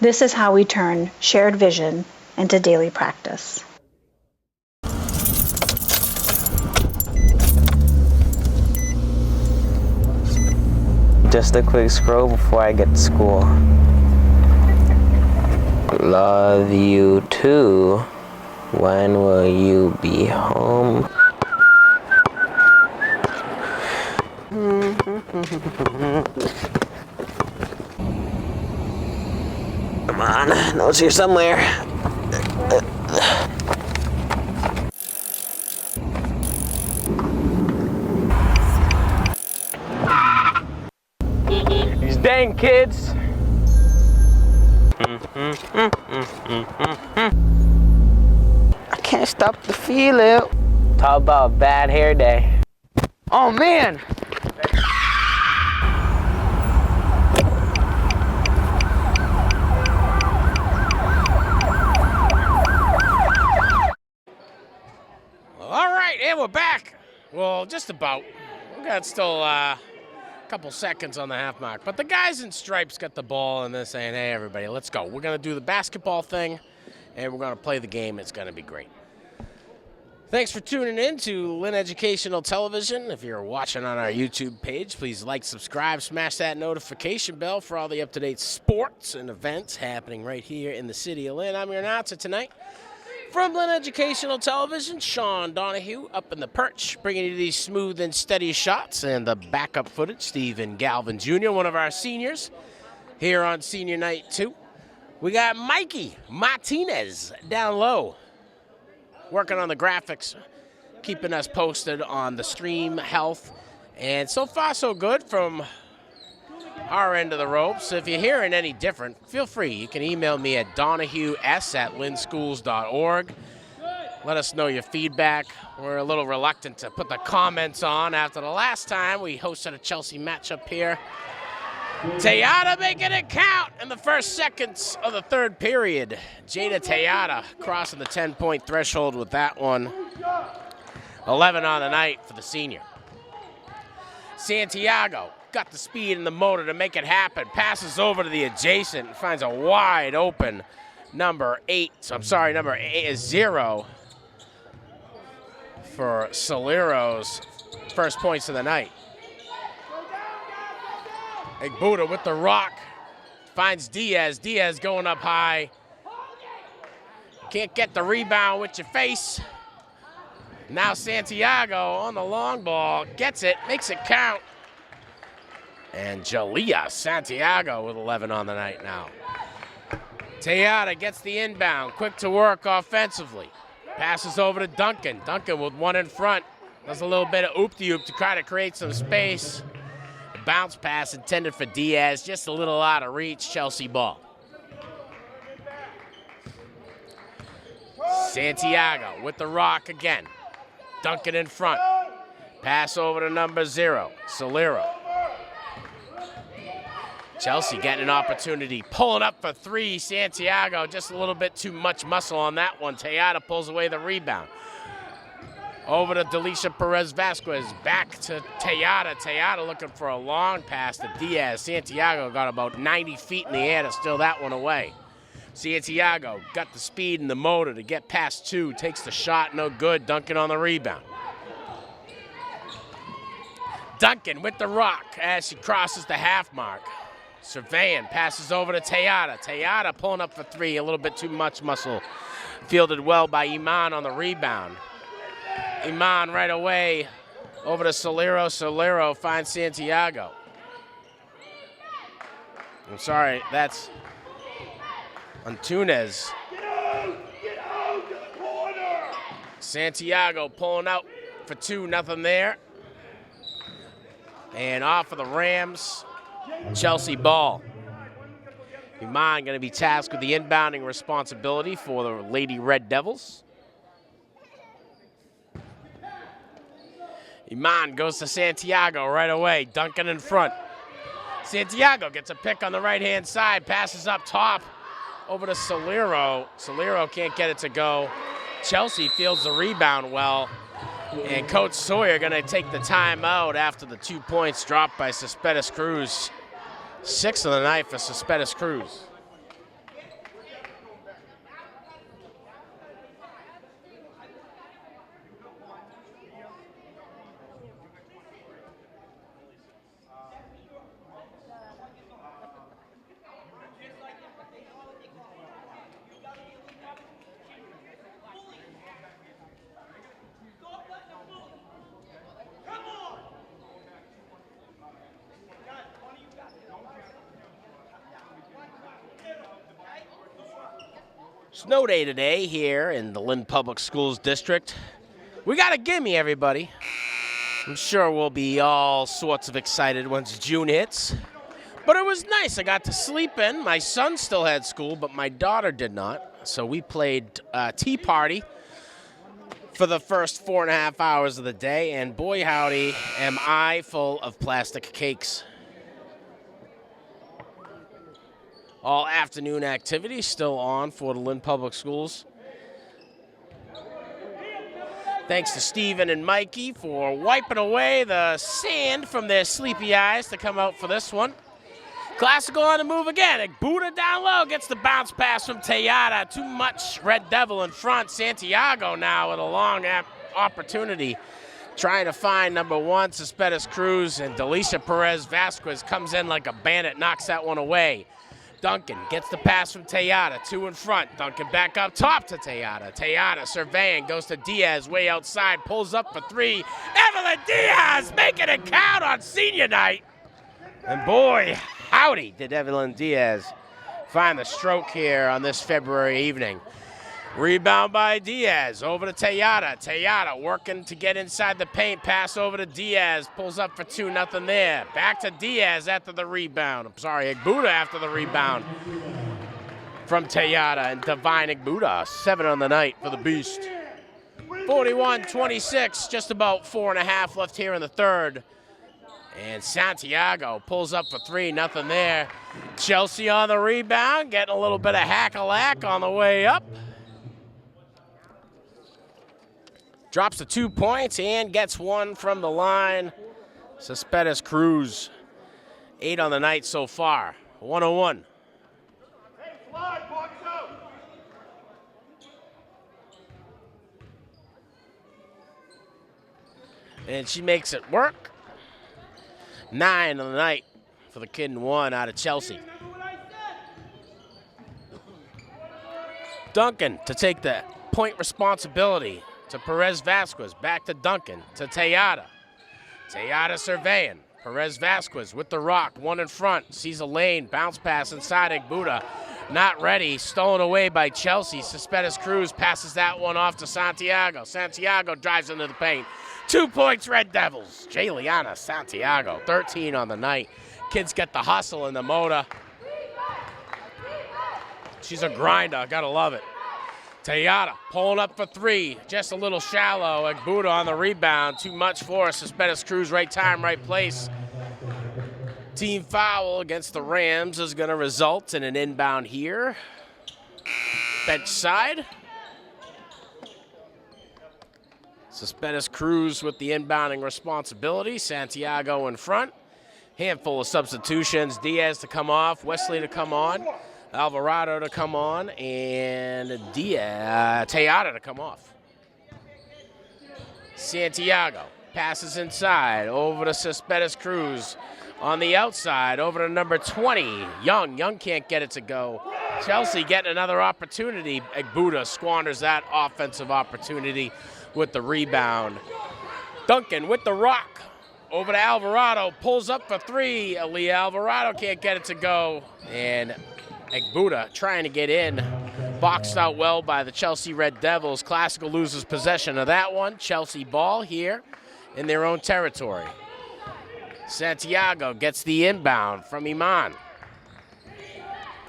This is how we turn shared vision into daily practice. Just a quick scroll before I get to school. Love you too. When will you be home? Come on, notes here somewhere. These dang kids. I can't stop the feeling. Talk about a bad hair day. Oh man. All right, and we're back. Well, just about. We got still a couple seconds on the half mark. But the guys in stripes got the ball, and they're saying, hey, everybody, let's go. We're going to do the basketball thing, and we're going to play the game. It's going to be great. Thanks for tuning in to Lynn Educational Television. If you're watching on our YouTube page, please like, subscribe, smash that notification bell for all the up-to-date sports and events happening right here in the city of Lynn. I'm your announcer tonight. From Lynn Educational Television, Sean Donahue up in the perch, bringing you these smooth and steady shots and the backup footage. Stephen Galvin Jr., one of our seniors, here on Senior Night 2. We got Mikey Martinez down low, working on the graphics, keeping us posted on the stream health. And so far, so good from our end of the ropes. If you're hearing any different, feel free. You can email me at donahues@linschools.org. Let us know your feedback. We're a little reluctant to put the comments on after the last time we hosted a Chelsea matchup here. Tejada making it count in the first seconds of the third period. Jada Tejada crossing the 10-point threshold with that one. 11 on the night for the senior. Santiago got the speed and the motor to make it happen. Passes over to the adjacent and finds a wide open number 0 for Solero's first points of the night. Buddha with the rock, finds Diaz. Diaz going up high. Can't get the rebound with your face. Now Santiago on the long ball, gets it, makes it count. And Jalea Santiago with 11 on the night now. Tejada gets the inbound, quick to work offensively. Passes over to Duncan. Duncan with one in front. Does a little bit of oop-de-oop to try to create some space. A bounce pass intended for Diaz, just a little out of reach, Chelsea ball. Santiago with the rock again. Duncan in front. Pass over to number 0, Solero. Chelsea getting an opportunity, pulling up for 3. Santiago, just a little bit too much muscle on that one. Tejada pulls away the rebound. Over to Delisha Perez Vasquez. Back to Tejada. Tejada looking for a long pass to Diaz. Santiago got about 90 feet in the air to steal that one away. Santiago got the speed and the motor to get past two. Takes the shot, no good. Duncan on the rebound. Duncan with the rock as she crosses the half mark. Surveillant passes over to Tejada. Tejada pulling up for three, a little bit too much muscle. Fielded well by Iman on the rebound. Iman right away over to Solero. Solero finds Santiago. I'm sorry, that's Antunes. Get out to the corner! Santiago pulling out for two, nothing there. And off for the Rams, Chelsea ball. Iman going to be tasked with the inbounding responsibility for the Lady Red Devils. Iman goes to Santiago right away. Duncan in front. Santiago gets a pick on the right-hand side, passes up top over to Solero. Solero can't get it to go. Chelsea fields the rebound well. And Coach Sawyer going to take the timeout after the 2 points dropped by Cespedes Cruz. 6 of the night for Cespedes Cruz. Snow day today here in the Lynn Public Schools District. We got a gimme, everybody. I'm sure we'll be all sorts of excited once June hits. But it was nice. I got to sleep in. My son still had school, but my daughter did not. So we played tea party for the first 4.5 hours of the day. And boy, howdy, am I full of plastic cakes. All afternoon activities still on for the Lynn Public Schools. Thanks to Stephen and Mikey for wiping away the sand from their sleepy eyes to come out for this one. Classical on the move again. Buddha down low gets the bounce pass from Tejada. Too much Red Devil in front. Santiago now with a long opportunity. Trying to find number one, Cespedes Cruz, and Delisha Perez Vasquez comes in like a bandit, knocks that one away. Duncan gets the pass from Tejada, two in front. Duncan back up top to Tejada. Tejada surveying, goes to Diaz way outside, pulls up for three. Evelyn Diaz making it count on senior night. And boy, howdy, did Evelyn Diaz find the stroke here on this February evening. Rebound by Diaz, over to Tejada. Tejada working to get inside the paint, pass over to Diaz, pulls up for two, nothing there. Back to Diaz after the rebound. I'm sorry, Igbuda after the rebound from Tejada, and Divine Igbuda, 7 on the night for the Beast. 41-26, just about 4.5 left here in the third. And Santiago pulls up for three, nothing there. Chelsea on the rebound, getting a little bit of hack-a-lack on the way up. Drops the 2 points and gets one from the line. Cespedes Cruz, 8 on the night so far, 101. Hey, slide, box out! And she makes it work. 9 on the night for the kid and 1 out of Chelsea. Duncan to take the point responsibility. To Perez Vasquez, back to Duncan, to Tejada. Tejada surveying. Perez Vasquez with the rock, one in front, sees a lane, bounce pass inside Igbuda. Not ready, stolen away by Chelsea. Cespedes Cruz passes that one off to Santiago. Santiago drives into the paint. 2 points, Red Devils. Jayliana Santiago, 13 on the night. Kids get the hustle and the motor. She's a grinder, gotta love it. Tejada pulling up for three, just a little shallow. Igbuda on the rebound, too much for us. Cespedes Cruz, right time, right place. Team foul against the Rams is going to result in an inbound here. Bench side. Cespedes Cruz with the inbounding responsibility. Santiago in front. Handful of substitutions. Diaz to come off, Wesley to come on, Alvarado to come on, and Tejada to come off. Santiago passes inside over to Cespedes Cruz. On the outside, over to number 20, Young. Young can't get it to go. Chelsea getting another opportunity. Egbuda squanders that offensive opportunity with the rebound. Duncan with the rock. Over to Alvarado, pulls up for three. Aaliyah Alvarado can't get it to go. And Egbuda trying to get in. Boxed out well by the Chelsea Red Devils. Classical loses possession of that one. Chelsea ball here in their own territory. Santiago gets the inbound from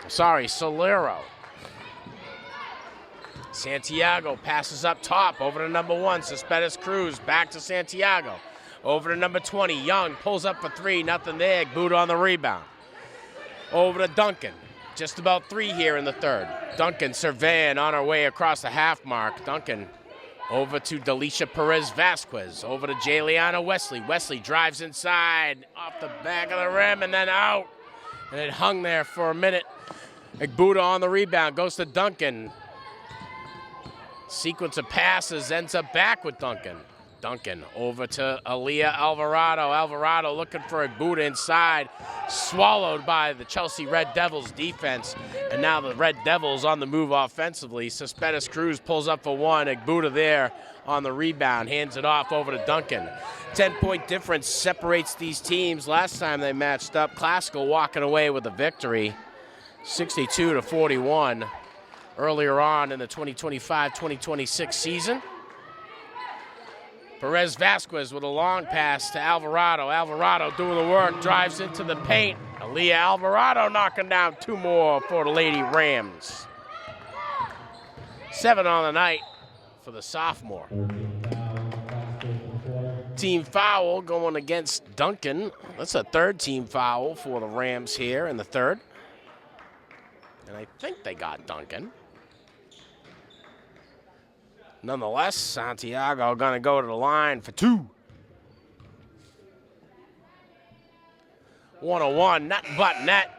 Solero. Santiago passes up top over to number 1, Cespedes Cruz. Back to Santiago. Over to number 20, Young pulls up for three. Nothing there. Egbuda on the rebound. Over to Duncan. Just about 3 here in the third. Duncan surveying on her way across the half mark. Duncan over to Delisha Perez-Vasquez. Over to Jayliana Wesley. Wesley drives inside, off the back of the rim, and then out. And it hung there for a minute. Egbuda on the rebound, goes to Duncan. Sequence of passes, ends up back with Duncan. Duncan over to Aaliyah Alvarado. Alvarado looking for Egbuda inside. Swallowed by the Chelsea Red Devils defense. And now the Red Devils on the move offensively. Cespedes Cruz pulls up for one. Egbuda there on the rebound. Hands it off over to Duncan. 10-point difference separates these teams. Last time they matched up, Classical walking away with a victory. 62-41 earlier on in the 2025-2026 season. Perez-Vasquez with a long pass to Alvarado. Alvarado doing the work, drives into the paint. Aaliyah Alvarado knocking down 2 more for the Lady Rams. 7 on the night for the sophomore. Team foul going against Duncan. That's a 3rd team foul for the Rams here in the 3rd. And I think they got Duncan. Nonetheless, Santiago going to go to the line for 2. 101, nothing but net.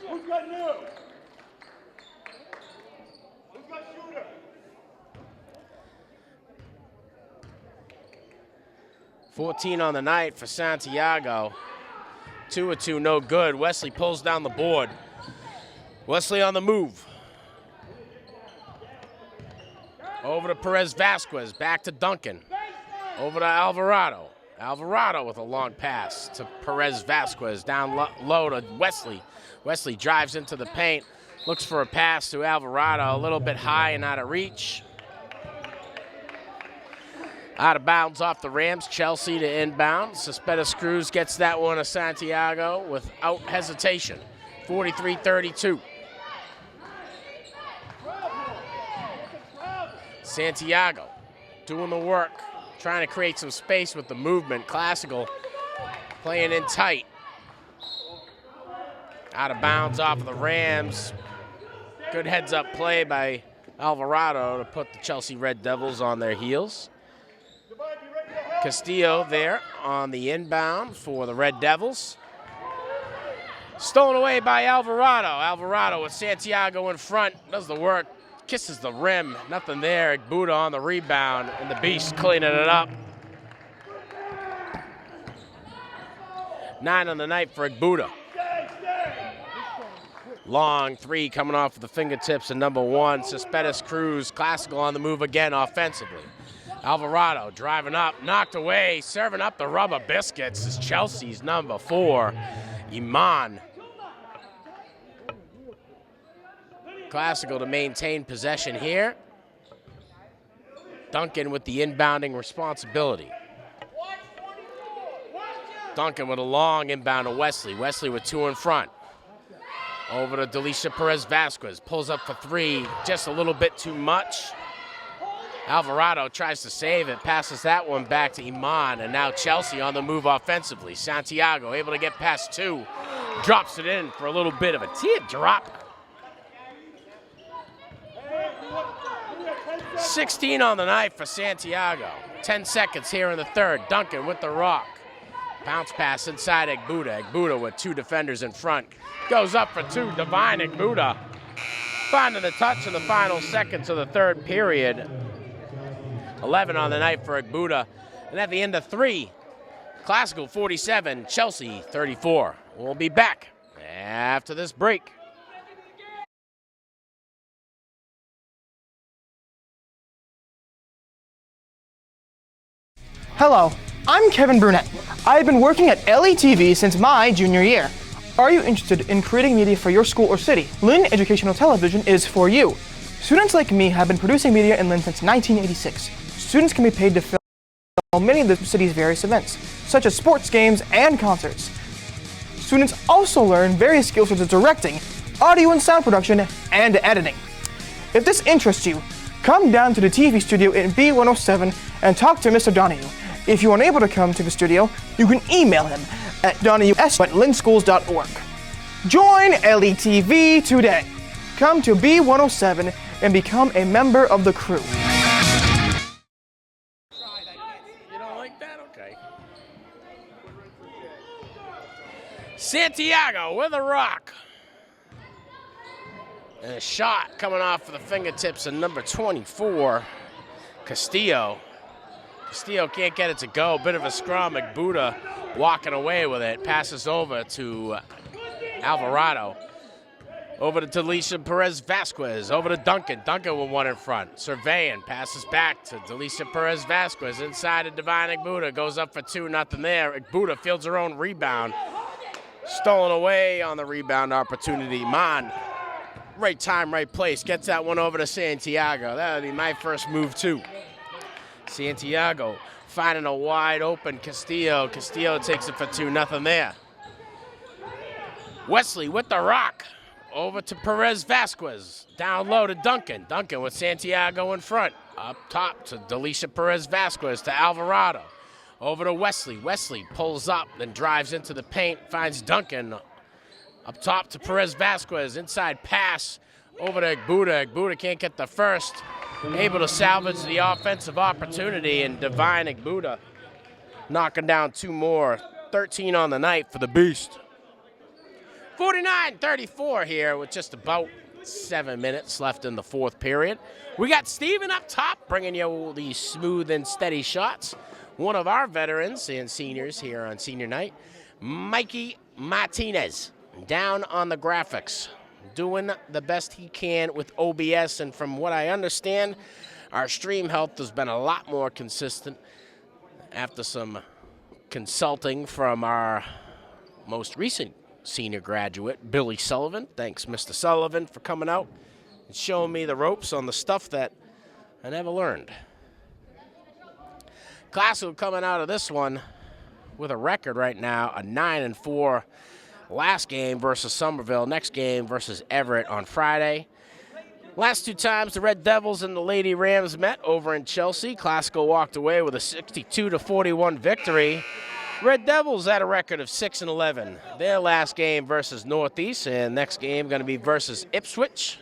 Who's got new? Who's got shooter? $14 on the night for Santiago. 2 of 2, no good. Wesley pulls down the board. Wesley on the move. Over to Perez-Vasquez, back to Duncan. Over to Alvarado. Alvarado with a long pass to Perez-Vasquez, down low to Wesley. Wesley drives into the paint, looks for a pass to Alvarado, a little bit high and out of reach. Out of bounds off the Rams, Chelsea to inbound. Cespedes Cruz gets that one to Santiago without hesitation. 43-32. Santiago doing the work, trying to create some space with the movement. Classical playing in tight. Out of bounds off of the Rams. Good heads-up play by Alvarado to put the Chelsea Red Devils on their heels. Castillo there on the inbound for the Red Devils. Stolen away by Alvarado. Alvarado with Santiago in front, does the work. Kisses the rim, nothing there. Egbuda on the rebound, and the Beast cleaning it up. 9 on the night for Egbuda. Long 3 coming off of the fingertips of number 1. Cespedes Cruz, Classical on the move again offensively. Alvarado driving up, knocked away, serving up the rubber biscuits is Chelsea's number 4, Iman. Classical to maintain possession here. Duncan with the inbounding responsibility. Duncan with a long inbound to Wesley. Wesley with 2 in front. Over to Delisha Perez-Vasquez. Pulls up for 3, just a little bit too much. Alvarado tries to save it, passes that one back to Iman, and now Chelsea on the move offensively. Santiago able to get past 2. Drops it in for a little bit of a teardrop. 16 on the night for Santiago. 10 seconds here in the third. Duncan with the rock. Bounce pass inside Egbuda. Egbuda with two defenders in front. Goes up for two. Divine Egbuda finding the touch in the final seconds of the third period. 11 on the night for Egbuda. And at the end of three, Classical 47, Chelsea 34. We'll be back after this break. Hello, I'm Kevin Burnett. I've been working at LETV since my junior year. Are you interested in creating media for your school or city? Lynn Educational Television is for you. Students like me have been producing media in Lynn since 1986. Students can be paid to film many of the city's various events, such as sports games and concerts. Students also learn various skills such as directing, audio and sound production, and editing. If this interests you, come down to the TV studio in B107 and talk to Mr. Donahue. If you're unable to come to the studio, you can email him at donahue@lynnschools.org. Join LETV today. Come to B107 and become a member of the crew. You don't like that? Okay. Santiago with a rock. And a shot coming off of the fingertips of number 24, Castillo. Castillo can't get it to go. Bit of a scrum. Egbuda walking away with it. Passes over to Alvarado. Over to Delisha Perez Vasquez. Over to Duncan. Duncan with one in front. Surveying. Passes back to Delisha Perez Vasquez. Inside of Divine Egbuda. Goes up for 2-0 there. Egbuda fields her own rebound. Stolen away on the rebound opportunity. Mon. Right time, right place. Gets that one over to Santiago. That would be my first move too. Santiago finding a wide open Castillo. Castillo takes it for 2-0 there. Wesley with the rock. Over to Perez Vasquez. Down low to Duncan. Duncan with Santiago in front. Up top to Delisha Perez Vasquez to Alvarado. Over to Wesley. Wesley pulls up, then drives into the paint. Finds Duncan. Up top to Perez Vasquez. Inside pass over to Egbuda. Egbuda can't get the first. Able to salvage the offensive opportunity, and Divine Egbuda knocking down two more. 13 on the night for the Beast. 49-34 here with just about 7 minutes left in the fourth period. We got Steven up top bringing you the smooth and steady shots. One of our veterans and seniors here on senior night, Mikey Martinez, down on the graphics, doing the best he can with OBS, and from what I understand, our stream health has been a lot more consistent after some consulting from our most recent senior graduate, Billy Sullivan. Thanks, Mr. Sullivan, for coming out and showing me the ropes on the stuff that I never learned. Classical coming out of this one with a record right now, a 9-4. Last game versus Somerville, next game versus Everett on Friday. Last two times the Red Devils and the Lady Rams met over in Chelsea. Classical walked away with a 62-41 victory. Red Devils had a record of 6-11. Their last game versus Northeast, and next game going to be versus Ipswich.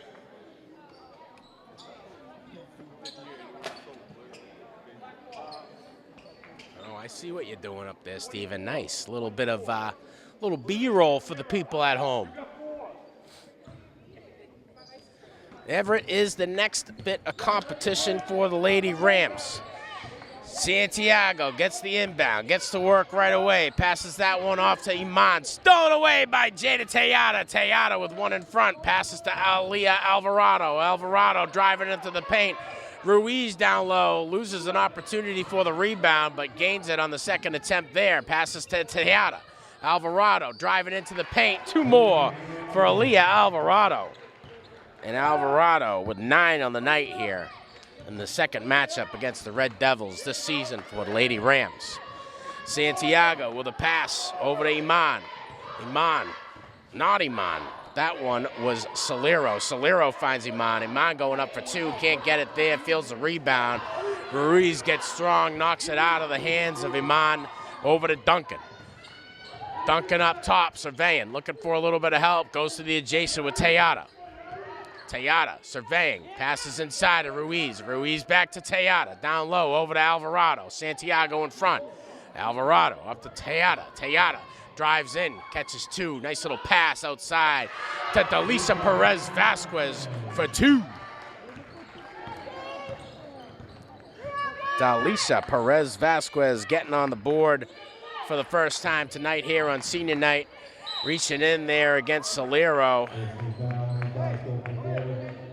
Oh, I see what you're doing up there, Steven. Nice. A little bit of little B-roll for the people at home. Everett is the next bit of competition for the Lady Rams. Santiago gets the inbound, gets to work right away, passes that one off to Iman. Stolen away by Jada Tejada. Tejada with one in front, passes to Aaliyah Alvarado. Alvarado driving into the paint. Ruiz down low, loses an opportunity for the rebound, but gains it on the second attempt there. Passes to Tejada. Alvarado driving into the paint. Two more for Aaliyah Alvarado. And Alvarado with 9 on the night here in the second matchup against the Red Devils this season for the Lady Rams. Santiago with a pass over to Iman. Not Iman. That one was Solero. Solero finds Iman. Iman going up for 2, can't get it there, feels the rebound. Ruiz gets strong, knocks it out of the hands of Iman. Over to Duncan. Duncan up top, surveying, looking for a little bit of help. Goes to the adjacent with Tejada. Tejada surveying, passes inside to Ruiz. Ruiz back to Tejada, down low, over to Alvarado. Santiago in front. Alvarado up to Tejada. Tejada drives in, catches two. Nice little pass outside to Delisa Perez Vasquez for two. Delisa Perez Vasquez getting on the board for the first time tonight here on senior night. Reaching in there against Solero.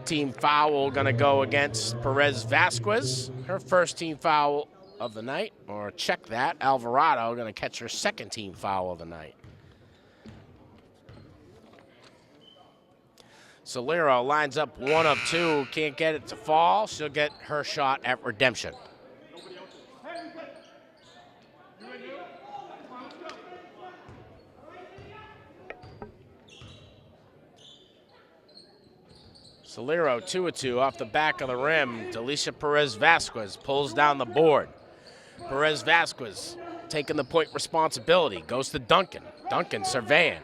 Team foul gonna go against Perez Vasquez. Her first team foul of the night, or check that. Alvarado gonna catch her second team foul of the night. Solero lines up 1 of 2, can't get it to fall. She'll get her shot at redemption. Solero 2 of 2 off the back of the rim. Delisa Perez Vasquez pulls down the board. Perez Vasquez taking the point responsibility. Goes to Duncan. Duncan surveying.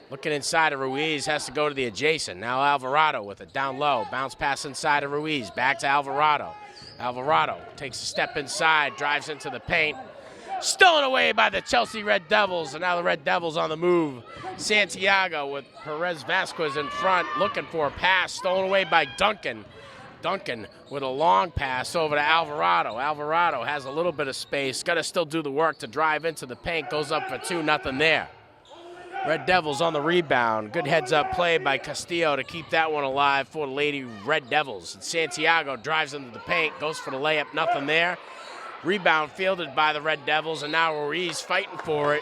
Looking inside of Ruiz, has to go to the adjacent. Now Alvarado with it down low. Bounce pass inside of Ruiz. Back to Alvarado. Alvarado takes a step inside, drives into the paint. Stolen away by the Chelsea Red Devils, and now the Red Devils on the move. Santiago with Perez Vasquez in front, looking for a pass, stolen away by Duncan. Duncan with a long pass over to Alvarado. Alvarado has a little bit of space, got to still do the work to drive into the paint, goes up for 2, nothing there. Red Devils on the rebound. Good heads-up play by Castillo to keep that one alive for the Lady Red Devils. And Santiago drives into the paint, goes for the layup, nothing there. Rebound fielded by the Red Devils, and now Ruiz fighting for it.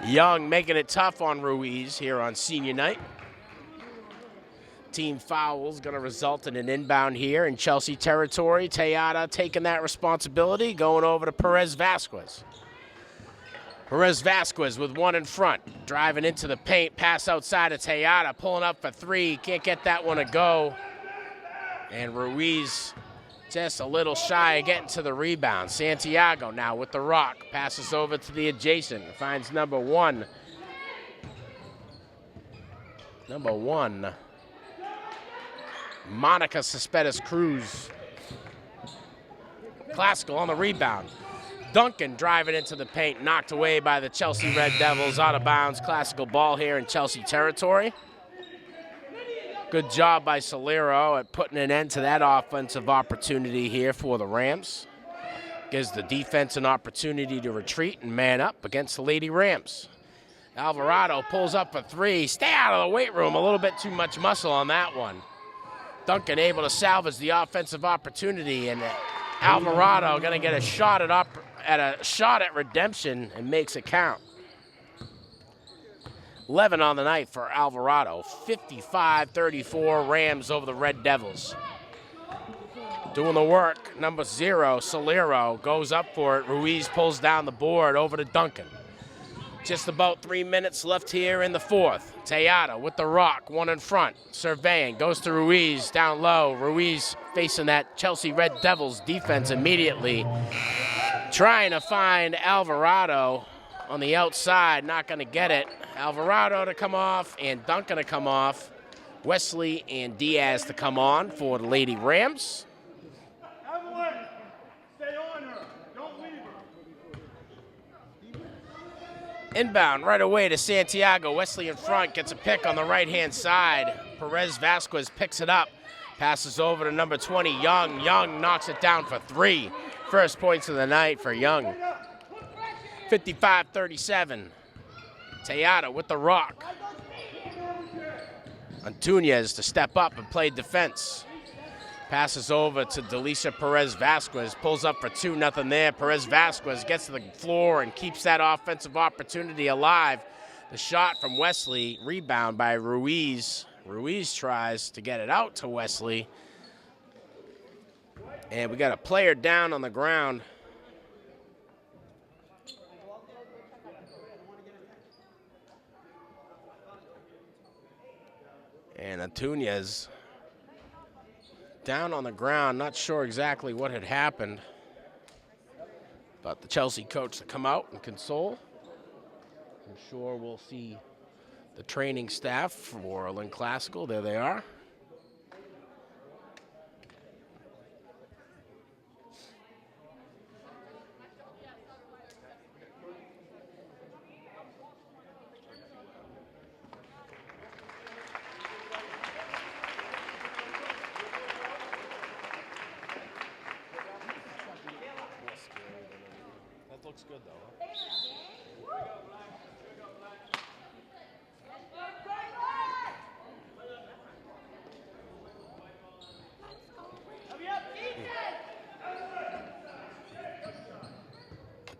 Young making it tough on Ruiz here on senior night. Team foul's going to result in an inbound here in Chelsea territory. Tejada taking that responsibility, going over to Perez Vasquez. Perez Vasquez with 1 in front, driving into the paint, pass outside of Tejada, pulling up for 3, can't get that one to go. And Ruiz just a little shy of getting to the rebound. Santiago now with the rock, passes over to the adjacent, finds number 1. Number 1, Monica Cespedes Cruz. Classical on the rebound. Duncan driving into the paint, knocked away by the Chelsea Red Devils, out of bounds. Classical ball here in Chelsea territory. Good job by Solero at putting an end to that offensive opportunity here for the Rams. Gives the defense an opportunity to retreat and man up against the Lady Rams. Alvarado pulls up for 3. Stay out of the weight room. A little bit too much muscle on that one. Duncan able to salvage the offensive opportunity, and Alvarado going to get a shot at redemption and makes it count. 11 on the night for Alvarado. 55-34 Rams over the Red Devils. Doing the work, number 0, Solero goes up for it. Ruiz pulls down the board over to Duncan. Just about 3 minutes left here in the 4th. Tejada with the rock, 1 in front. Surveying, goes to Ruiz, down low. Ruiz facing that Chelsea Red Devils defense immediately. Trying to find Alvarado on the outside, not going to get it. Alvarado to come off and Duncan to come off. Wesley and Diaz to come on for the Lady Rams. Inbound right away to Santiago. Wesley in front, gets a pick on the right-hand side. Perez Vasquez picks it up, passes over to number 20, Young. Young knocks it down for 3. First points of the night for Young. 55-37. Tejada with the rock. Antunes to step up and play defense. Passes over to Delisa Perez Vasquez. Pulls up for 2, nothing there. Perez Vasquez gets to the floor and keeps that offensive opportunity alive. The shot from Wesley, rebound by Ruiz. Ruiz tries to get it out to Wesley. And we got a player down on the ground. And Antunes down on the ground, not sure exactly what had happened. But the Chelsea coach to come out and console. I'm sure we'll see the training staff for Lynn Classical. There they are. That looks good, though.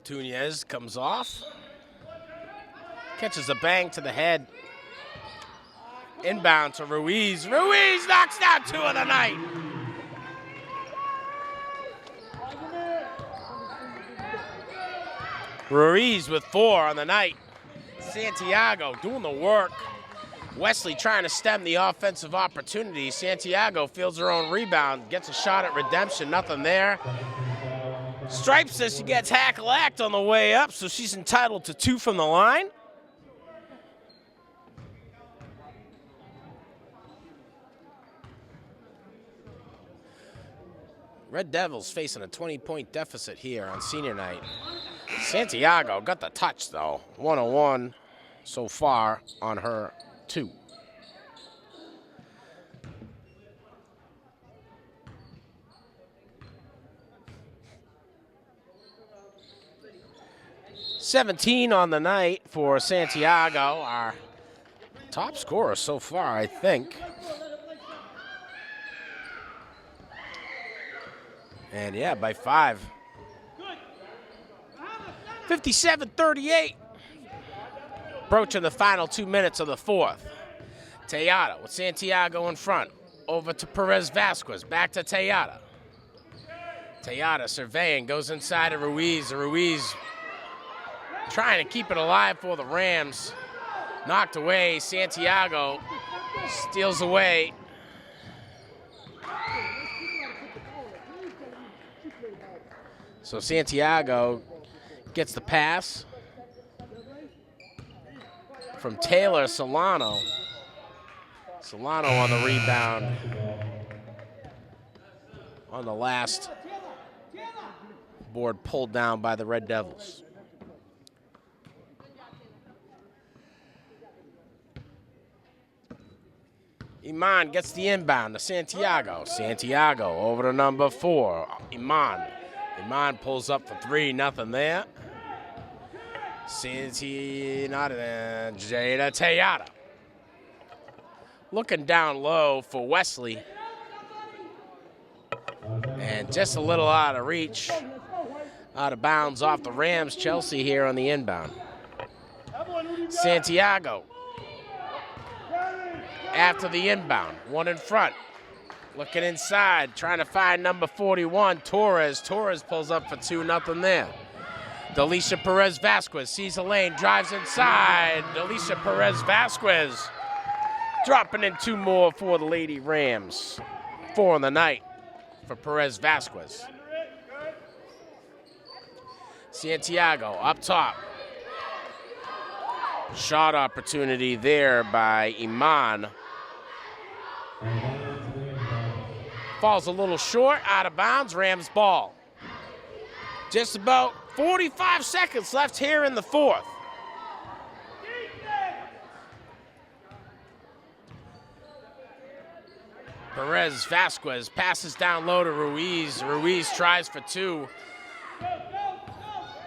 Tunez comes off. Catches a bang to the head. Inbound to Ruiz. Ruiz knocks down 2 of the night. Ruiz with 4 on the night. Santiago doing the work. Wesley trying to stem the offensive opportunity. Santiago fields her own rebound, gets a shot at redemption, nothing there. Stripe says she gets hackle-acked on the way up, so she's entitled to 2 from the line. Red Devils facing a 20-point deficit here on senior night. Santiago got the touch, though. 101 so far on her 2. $17 on the night for Santiago, our top scorer so far, I think. And yeah, by 5. 57-38. Approaching the final 2 minutes of the 4th. Tejada with Santiago in front. Over to Perez Vasquez. Back to Tejada. Tejada surveying, goes inside of Ruiz. Ruiz trying to keep it alive for the Rams. Knocked away. Santiago steals away. So Santiago gets the pass from Taylor Solano. Solano on the rebound on the last board pulled down by the Red Devils. Iman gets the inbound to Santiago. Santiago over to number 4, Iman. Iman pulls up for 3, nothing there. Jada Tejada. Looking down low for Wesley. And just a little out of reach. Out of bounds off the Rams. Chelsea here on the inbound. Santiago. After the inbound. 1 in front. Looking inside, trying to find number 41, Torres. Torres pulls up for 2, nothing there. Delisha Perez Vasquez sees a lane, drives inside. Delisha Perez Vasquez dropping in 2 more for the Lady Rams. 4 on the night for Perez Vasquez. Santiago up top. Shot opportunity there by Iman. Falls a little short, out of bounds, Rams ball. Just about 45 seconds left here in the 4th. Perez Vasquez passes down low to Ruiz. Ruiz tries for 2.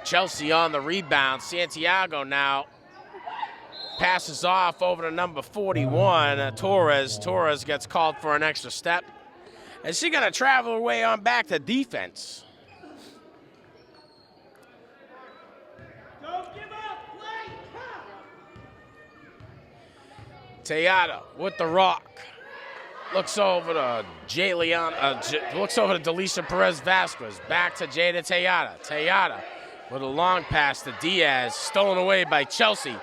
Chelsea on the rebound. Santiago now passes off over to number 41, Torres. Torres gets called for an extra step. And she's going to travel her way on back to defense. Tejada with the rock. Looks over to looks over to Delisha Perez Vasquez. Back to Jada Tejada. Tejada with a long pass to Diaz. Stolen away by Chelsea.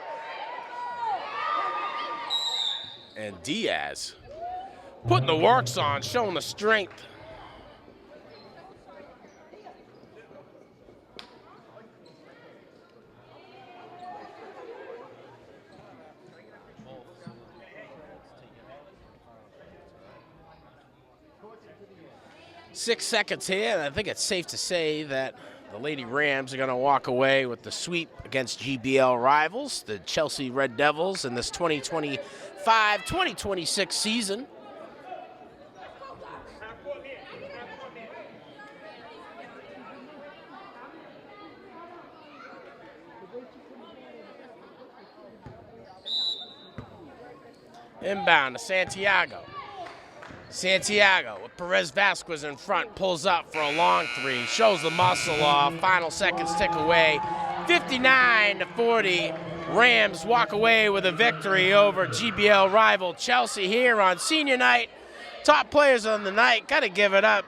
And Diaz putting the works on, showing the strength. 6 seconds here, and I think it's safe to say that the Lady Rams are going to walk away with the sweep against GBL rivals, the Chelsea Red Devils, in this 2025-2026 season. Inbound to Santiago. Santiago with Perez Vasquez in front, pulls up for a long three, shows the muscle off, final seconds tick away. 59-40, Rams walk away with a victory over GBL rival Chelsea here on senior night. Top players on the night, gotta give it up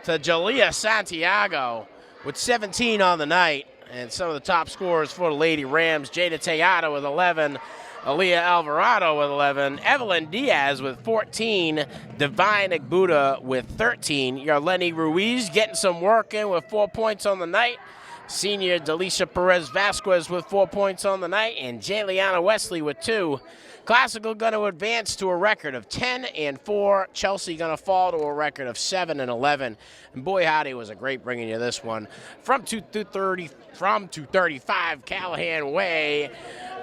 to Jalea Santiago with 17 on the night. And some of the top scorers for the Lady Rams, Jada Tejada with 11, Aaliyah Alvarado with 11, Evelyn Diaz with 14, Divine Agbuda with 13, Yarleni Ruiz getting some work in with 4 points on the night, senior Delisha Perez Vasquez with 4 points on the night, and Jayliana Wesley with 2. Classical going to advance to a record of 10-4. Chelsea going to fall to a record of 7-11. And boy, howdy, was it great bringing you this one from 235 Callahan Way.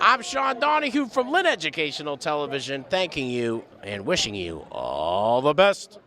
I'm Sean Donahue from Lynn Educational Television, thanking you and wishing you all the best.